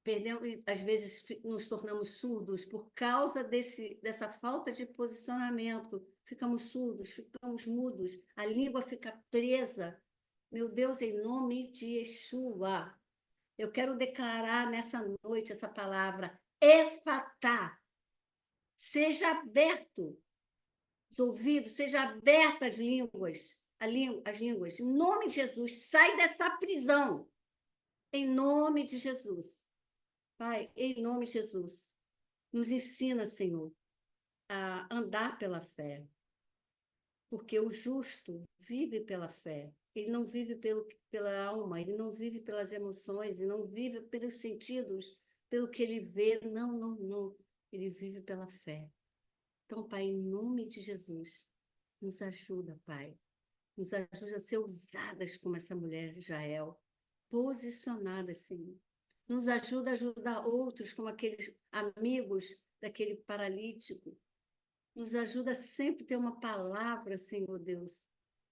Perdemos, às vezes nos tornamos surdos por causa dessa falta de posicionamento. Ficamos surdos, ficamos mudos, a língua fica presa. Meu Deus, em nome de Yeshua, eu quero declarar nessa noite essa palavra, Efatá. Seja aberto os ouvidos, seja aberta as línguas, as línguas. Em nome de Jesus, sai dessa prisão. Em nome de Jesus. Pai, em nome de Jesus. Nos ensina, Senhor, a andar pela fé, porque o justo vive pela fé. Ele não vive pela alma, ele não vive pelas emoções, ele não vive pelos sentidos, pelo que ele vê. Não, não, não. Ele vive pela fé. Então, Pai, em nome de Jesus, nos ajuda, Pai. Nos ajuda a ser usadas como essa mulher Jael, posicionadas, Senhor. Nos ajuda a ajudar outros, como aqueles amigos daquele paralítico. Nos ajuda a sempre ter uma palavra, Senhor Deus,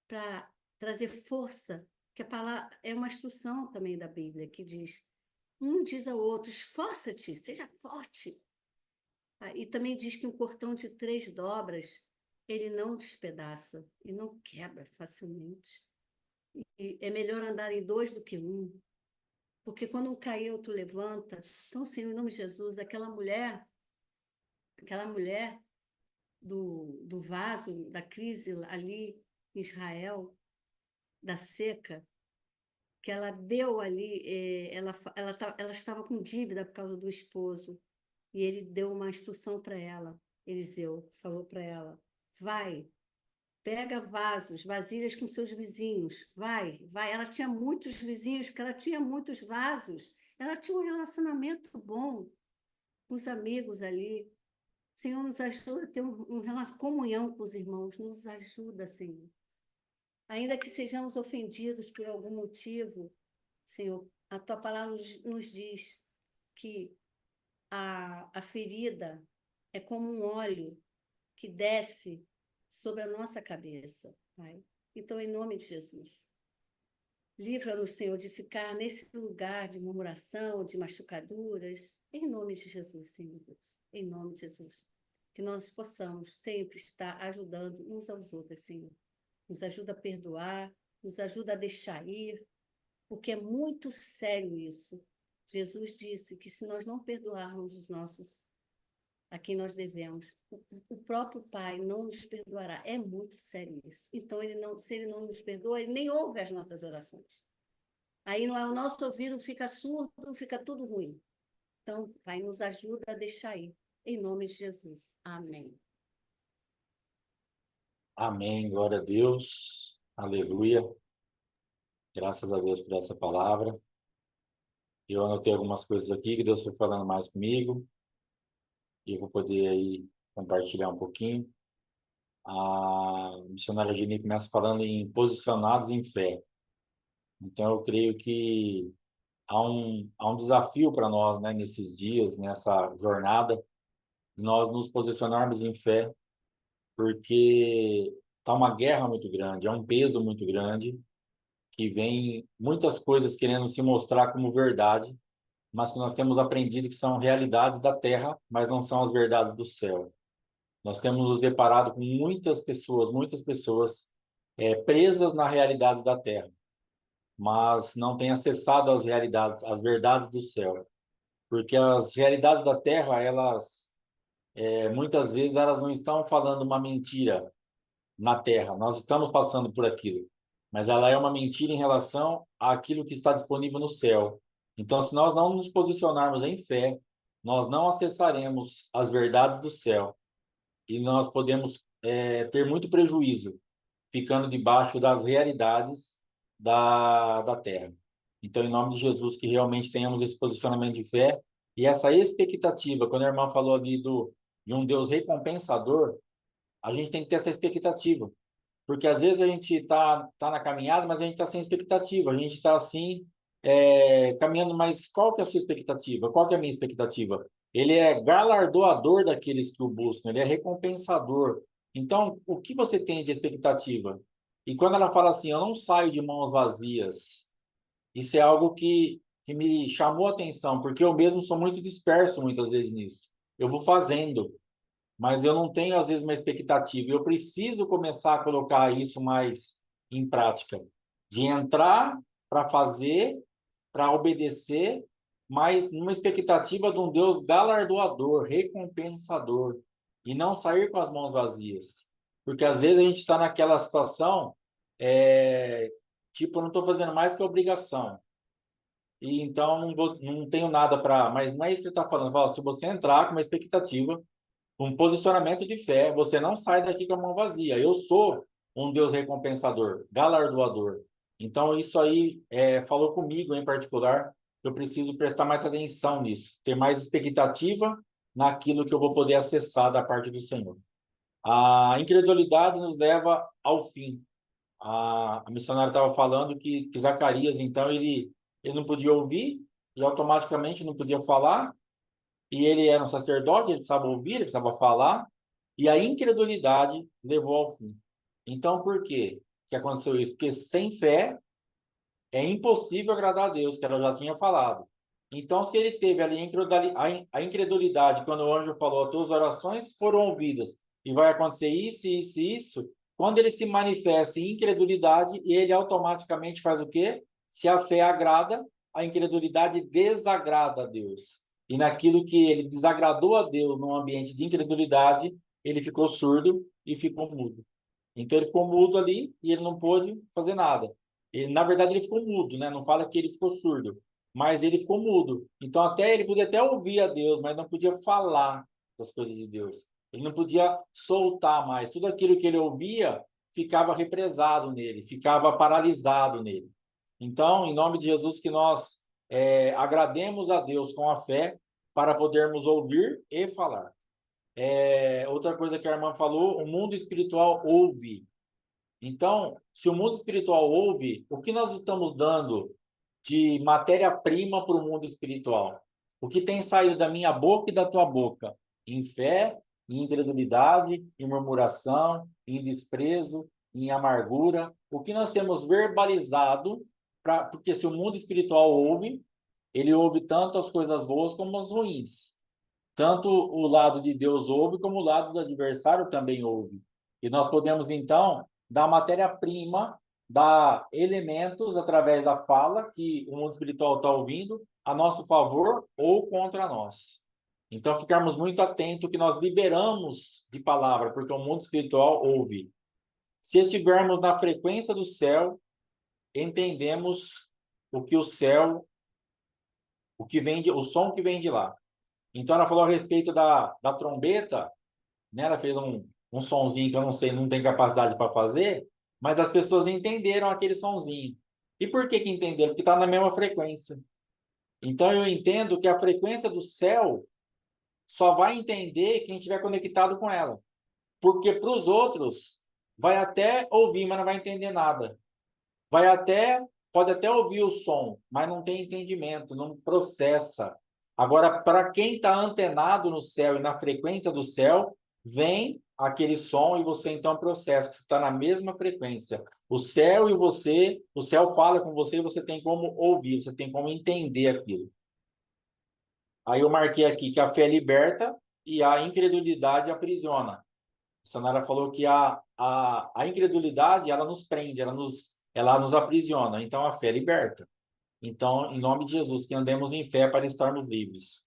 para trazer força, que a palavra é uma instrução também da Bíblia, que diz, um diz ao outro, esforça-te, seja forte. E também diz que um cordão de 3 dobras, ele não despedaça, e não quebra facilmente. E é melhor andar em 2 do que um, porque quando um cair, outro levanta. Então, Senhor, em nome de Jesus, aquela mulher do vaso, da crise ali em Israel, da seca, que ela deu ali, ela estava com dívida por causa do esposo, e ele deu uma instrução para ela. Eliseu falou para ela, vai, pega vasos, vasilhas com seus vizinhos, vai. Ela tinha muitos vizinhos, porque ela tinha muitos vasos, ela tinha um relacionamento bom com os amigos ali. Senhor, nos ajuda a ter comunhão com os irmãos, nos ajuda, Senhor. Ainda que sejamos ofendidos por algum motivo, Senhor, a tua palavra nos diz que a ferida é como um óleo que desce sobre a nossa cabeça, Pai. Então, em nome de Jesus, livra-nos, Senhor, de ficar nesse lugar de murmuração, de machucaduras, em nome de Jesus, Senhor Deus, em nome de Jesus. Que nós possamos sempre estar ajudando uns aos outros, Senhor. Nos ajuda a perdoar, nos ajuda a deixar ir, porque é muito sério isso. Jesus disse que se nós não perdoarmos a quem nós devemos, o próprio Pai não nos perdoará. É muito sério isso. Então, se ele não nos perdoa, ele nem ouve as nossas orações. Aí não é o nosso ouvido, fica surdo, fica tudo ruim. Então, Pai, nos ajuda a deixar ir. Em nome de Jesus. Amém. Amém, glória a Deus, aleluia. Graças a Deus por essa palavra. Eu anotei algumas coisas aqui que Deus foi falando mais comigo e eu vou poder aí compartilhar um pouquinho. A missionária Geni começa falando em posicionados em fé. Então, eu creio que há um desafio para nós, né, nesses dias, nessa jornada, de nós nos posicionarmos em fé, porque está uma guerra muito grande, é um peso muito grande, que vem muitas coisas querendo se mostrar como verdade, mas que nós temos aprendido que são realidades da terra, mas não são as verdades do céu. Nós temos nos deparado com muitas pessoas presas na realidade da terra, mas não têm acessado as realidades, as verdades do céu. Porque as realidades da terra, muitas vezes, elas não estão falando uma mentira na terra. Nós estamos passando por aquilo, mas ela é uma mentira em relação àquilo que está disponível no céu. Então, se nós não nos posicionarmos em fé, nós não acessaremos as verdades do céu e nós podemos ter muito prejuízo ficando debaixo das realidades da terra. Então, em nome de Jesus, que realmente tenhamos esse posicionamento de fé e essa expectativa. Quando a irmã falou ali de um Deus recompensador, a gente tem que ter essa expectativa. Porque às vezes a gente tá na caminhada, mas a gente está sem expectativa. A gente está assim, caminhando, mas qual que é a sua expectativa? Qual que é a minha expectativa? Ele é galardoador daqueles que o buscam, ele é recompensador. Então, o que você tem de expectativa? E quando ela fala assim, eu não saio de mãos vazias, isso é algo que me chamou a atenção, porque eu mesmo sou muito disperso muitas vezes nisso. Eu vou fazendo, mas eu não tenho, às vezes, uma expectativa. Eu preciso começar a colocar isso mais em prática, de entrar para fazer, para obedecer, mas numa expectativa de um Deus galardoador, recompensador, e não sair com as mãos vazias. Porque, às vezes, a gente está naquela situação, tipo, eu não estou fazendo mais que obrigação. e então não tenho nada para... Mas não é isso que ele está falando. Fala, se você entrar com uma expectativa, um posicionamento de fé, você não sai daqui com a mão vazia. Eu sou um Deus recompensador, galardoador. Então, isso aí falou comigo em particular. Eu preciso prestar mais atenção nisso, ter mais expectativa naquilo que eu vou poder acessar da parte do Senhor. A incredulidade nos leva ao fim. A missionária estava falando que Zacarias, então, ele não podia ouvir e automaticamente não podia falar, e ele era um sacerdote, ele precisava ouvir, ele precisava falar, e a incredulidade levou ao fim. Então, por quê que aconteceu isso? Porque sem fé é impossível agradar a Deus, que ela já tinha falado. Então, se ele teve ali a incredulidade, quando o anjo falou, as tuas orações foram ouvidas, e vai acontecer isso, isso e isso, quando ele se manifesta em incredulidade, ele automaticamente faz o quê? Se a fé agrada, a incredulidade desagrada a Deus. E naquilo que ele desagradou a Deus num ambiente de incredulidade, ele ficou surdo e ficou mudo. Então ele ficou mudo ali e ele não pôde fazer nada. Na verdade, ele ficou mudo, né? Não fala que ele ficou surdo, mas ele ficou mudo. Então até ele podia até ouvir a Deus, mas não podia falar das coisas de Deus. Ele não podia soltar mais. Tudo aquilo que ele ouvia ficava represado nele, ficava paralisado nele. Então, em nome de Jesus, que nós agrademos a Deus com a fé para podermos ouvir e falar. Outra coisa que a irmã falou, o mundo espiritual ouve. Então, se o mundo espiritual ouve, o que nós estamos dando de matéria-prima para o mundo espiritual? O que tem saído da minha boca e da tua boca? Em fé, em incredulidade, em murmuração, em desprezo, em amargura. O que nós temos verbalizado, porque se o mundo espiritual ouve, ele ouve tanto as coisas boas como as ruins. Tanto o lado de Deus ouve, como o lado do adversário também ouve. E nós podemos, então, dar matéria-prima, dar elementos através da fala que o mundo espiritual está ouvindo a nosso favor ou contra nós. Então, ficarmos muito atentos que nós liberamos de palavra, porque o mundo espiritual ouve. Se estivermos na frequência do céu, entendemos o que o céu, o som que vem de lá. Então, ela falou a respeito da trombeta, né? Ela fez um sonzinho que eu não sei, não tem capacidade para fazer, mas as pessoas entenderam aquele sonzinho. E por que entenderam? Porque está na mesma frequência. Então, eu entendo que a frequência do céu só vai entender quem estiver conectado com ela. Porque para os outros, vai até ouvir, mas não vai entender nada. Pode até ouvir o som, mas não tem entendimento, não processa. Agora, para quem está antenado no céu e na frequência do céu, vem aquele som e você então processa, que você está na mesma frequência. O céu e você, o céu fala com você e você tem como ouvir, você tem como entender aquilo. Aí eu marquei aqui que a fé liberta e a incredulidade aprisiona. A Sonara falou que a incredulidade, ela nos prende, ela nos aprisiona. Então, a fé liberta. Então, em nome de Jesus, que andemos em fé para estarmos livres.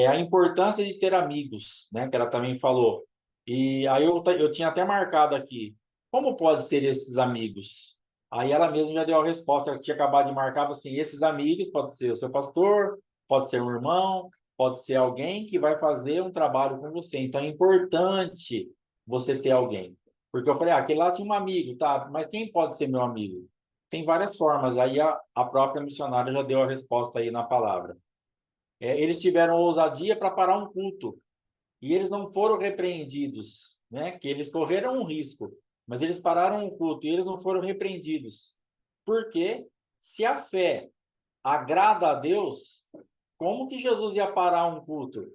A importância de ter amigos, né? Que ela também falou. E aí eu tinha até marcado aqui. Como pode ser esses amigos? Aí ela mesma já deu a resposta. Eu tinha acabado de marcar, assim, esses amigos pode ser o seu pastor, pode ser um irmão, pode ser alguém que vai fazer um trabalho com você. Então, é importante você ter alguém. Porque eu falei, aquele lá tinha um amigo, tá? Mas quem pode ser meu amigo? Tem várias formas. Aí a própria missionária já deu a resposta aí na palavra. Eles tiveram ousadia para parar um culto. E eles não foram repreendidos, né? Que eles correram um risco, mas eles pararam o culto e eles não foram repreendidos. Porque se a fé agrada a Deus, como que Jesus ia parar um culto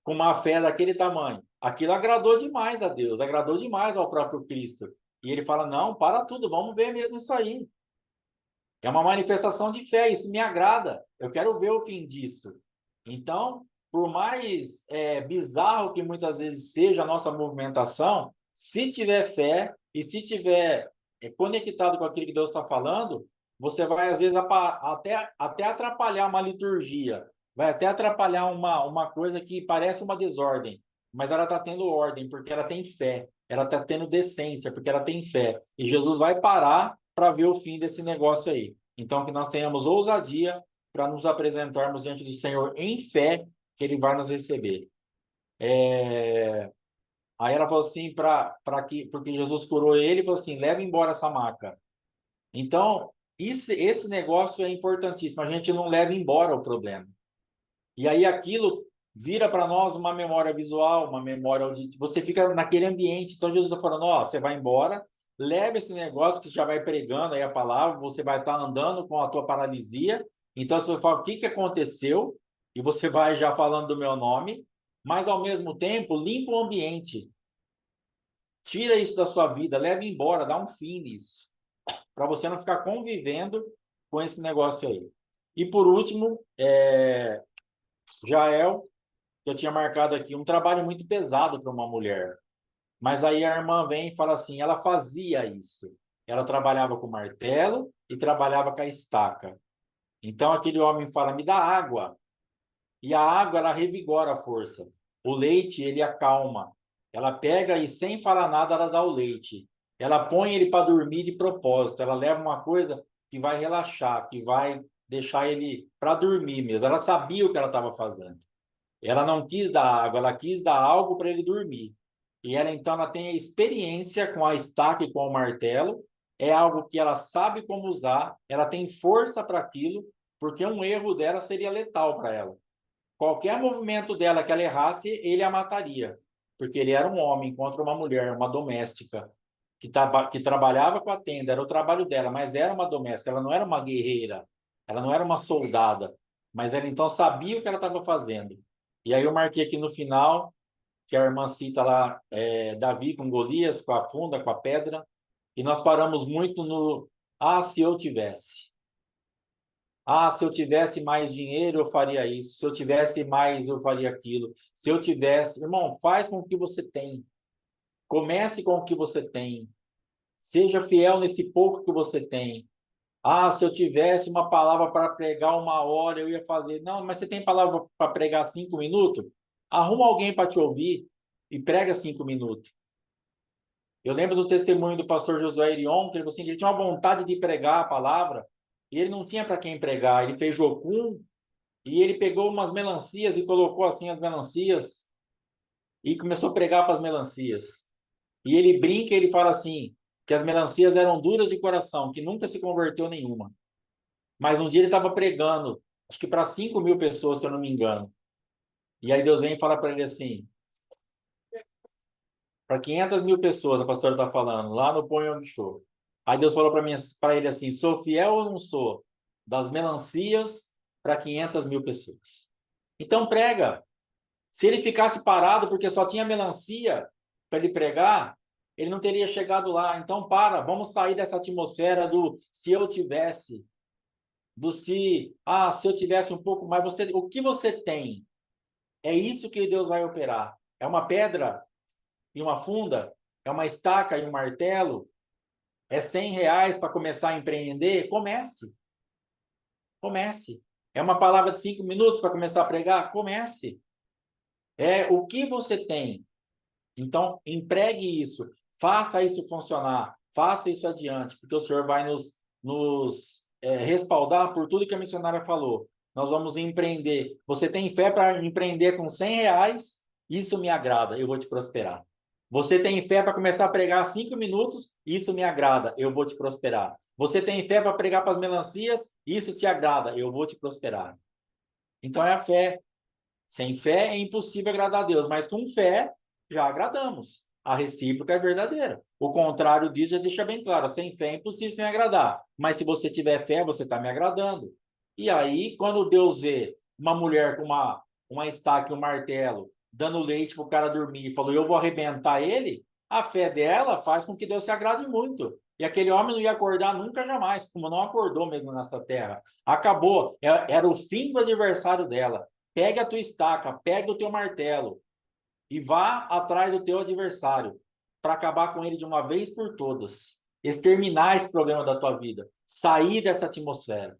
com uma fé daquele tamanho? Aquilo agradou demais a Deus, agradou demais ao próprio Cristo. E ele fala, não, para tudo, vamos ver mesmo isso aí. É uma manifestação de fé, isso me agrada. Eu quero ver o fim disso. Então, por mais bizarro que muitas vezes seja a nossa movimentação, se tiver fé e se tiver conectado com aquilo que Deus está falando, você vai, às vezes, até atrapalhar uma liturgia, vai até atrapalhar uma coisa que parece uma desordem, mas ela está tendo ordem, porque ela tem fé, ela está tendo decência, porque ela tem fé. E Jesus vai parar para ver o fim desse negócio aí. Então, que nós tenhamos ousadia para nos apresentarmos diante do Senhor em fé, que Ele vai nos receber. Aí ela falou assim, porque Jesus curou ele, falou assim, leva embora essa maca. Então, esse negócio é importantíssimo, a gente não leva embora o problema. E aí aquilo vira para nós uma memória visual, uma memória auditiva. Você fica naquele ambiente. Então Jesus está falando, ó, você vai embora, leva esse negócio que você já vai pregando aí a palavra, você vai estar andando com a tua paralisia. Então você fala o que aconteceu e você vai já falando do meu nome, mas ao mesmo tempo limpa o ambiente. Tira isso da sua vida, leva embora, dá um fim nisso, para você não ficar convivendo com esse negócio aí. E por último, Jael, que eu tinha marcado aqui, um trabalho muito pesado para uma mulher. Mas aí a irmã vem e fala assim, ela fazia isso. Ela trabalhava com martelo e trabalhava com a estaca. Então aquele homem fala, me dá água. E a água, ela revigora a força. O leite, ele acalma. Ela pega e sem falar nada, ela dá o leite. Ela põe ele para dormir de propósito. Ela leva uma coisa que vai relaxar, que vai deixar ele para dormir mesmo. Ela sabia o que ela estava fazendo. Ela não quis dar água, ela quis dar algo para ele dormir. E ela, então, ela tem a experiência com a estaca e com o martelo. É algo que ela sabe como usar. Ela tem força para aquilo, porque um erro dela seria letal para ela. Qualquer movimento dela que ela errasse, ele a mataria. Porque ele era um homem contra uma mulher, uma doméstica, que trabalhava com a tenda, era o trabalho dela, mas era uma doméstica, ela não era uma guerreira, ela não era uma soldada, mas ela então sabia o que ela estava fazendo. E aí eu marquei aqui no final, que a irmã cita lá, Davi com Golias, com a funda, com a pedra, e nós paramos muito no, se eu tivesse. Se eu tivesse mais dinheiro, eu faria isso. Se eu tivesse mais, eu faria aquilo. Se eu tivesse... Irmão, faz com o que você tem. Comece com o que você tem. Seja fiel nesse pouco que você tem. Se eu tivesse uma palavra para pregar 1 hora, eu ia fazer. Não, mas você tem palavra para pregar 5 minutos? Arruma alguém para te ouvir e prega 5 minutos. Eu lembro do testemunho do pastor Josué Irion, que ele falou assim, que ele tinha uma vontade de pregar a palavra e ele não tinha para quem pregar. Ele fez jocum e ele pegou umas melancias e colocou assim as melancias e começou a pregar para as melancias. E ele brinca e ele fala assim, que as melancias eram duras de coração, que nunca se converteu nenhuma. Mas um dia ele estava pregando, acho que para 5.000 pessoas, se eu não me engano. E aí Deus vem e fala para ele assim, para 500.000 pessoas, a pastora está falando, lá no Põe Onde Show. Aí Deus falou para ele assim, sou fiel ou não sou? Das melancias para 500.000 pessoas. Então prega. Se ele ficasse parado porque só tinha melancia para ele pregar, ele não teria chegado lá. Então vamos sair dessa atmosfera do se eu tivesse, do se eu tivesse um pouco mais, o que você tem? É isso que Deus vai operar. É uma pedra e uma funda? É uma estaca e um martelo? É R$ 100 para começar a empreender? Comece. Comece. É uma palavra de 5 minutos para começar a pregar? Comece. É o que você tem. Então, empregue isso. Faça isso funcionar. Faça isso adiante, porque o Senhor vai nos respaldar por tudo que a missionária falou. Nós vamos empreender. Você tem fé para empreender com R$ 100? Isso me agrada, eu vou te prosperar. Você tem fé para começar a pregar 5 minutos? Isso me agrada, eu vou te prosperar. Você tem fé para pregar para as melancias? Isso te agrada, eu vou te prosperar. Então é a fé. Sem fé é impossível agradar a Deus, mas com fé já agradamos. A recíproca é verdadeira. O contrário disso já deixa bem claro. Sem fé é impossível se me agradar. Mas se você tiver fé, você está me agradando. E aí, quando Deus vê uma mulher com uma estaca e um martelo, dando leite para o cara dormir, e falou, eu vou arrebentar ele, a fé dela faz com que Deus se agrade muito. E aquele homem não ia acordar nunca jamais, como não acordou mesmo nessa terra. Acabou. Era o fim do adversário dela. Pegue a tua estaca, pegue o teu martelo e vá atrás do teu adversário para acabar com ele de uma vez por todas. Exterminar esse problema da tua vida. Sair dessa atmosfera.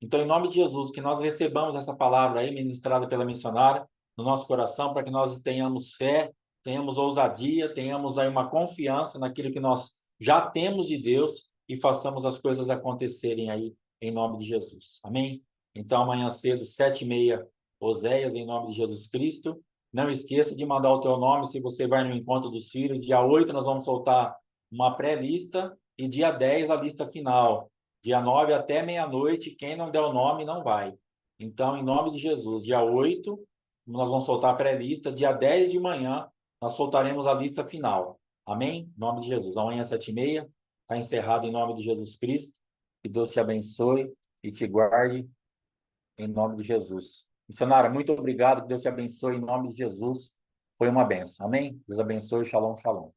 Então, em nome de Jesus, que nós recebamos essa palavra aí ministrada pela missionária no nosso coração, para que nós tenhamos fé, tenhamos ousadia, tenhamos aí uma confiança naquilo que nós já temos de Deus e façamos as coisas acontecerem aí em nome de Jesus. Amém? Então, amanhã cedo, 7h30, Oséias, em nome de Jesus Cristo. Não esqueça de mandar o teu nome se você vai no Encontro dos Filhos. Dia 8 nós vamos soltar uma pré-lista e dia 10 a lista final. Dia 9 até meia-noite, quem não der o nome não vai. Então, em nome de Jesus, dia 8 nós vamos soltar a pré-lista. Dia 10 de manhã nós soltaremos a lista final. Amém? Em nome de Jesus. Amanhã, 7h30, está encerrado em nome de Jesus Cristo. Que Deus te abençoe e te guarde em nome de Jesus. Missionária, muito obrigado. Que Deus te abençoe em nome de Jesus. Foi uma benção. Amém? Deus abençoe. Shalom, shalom.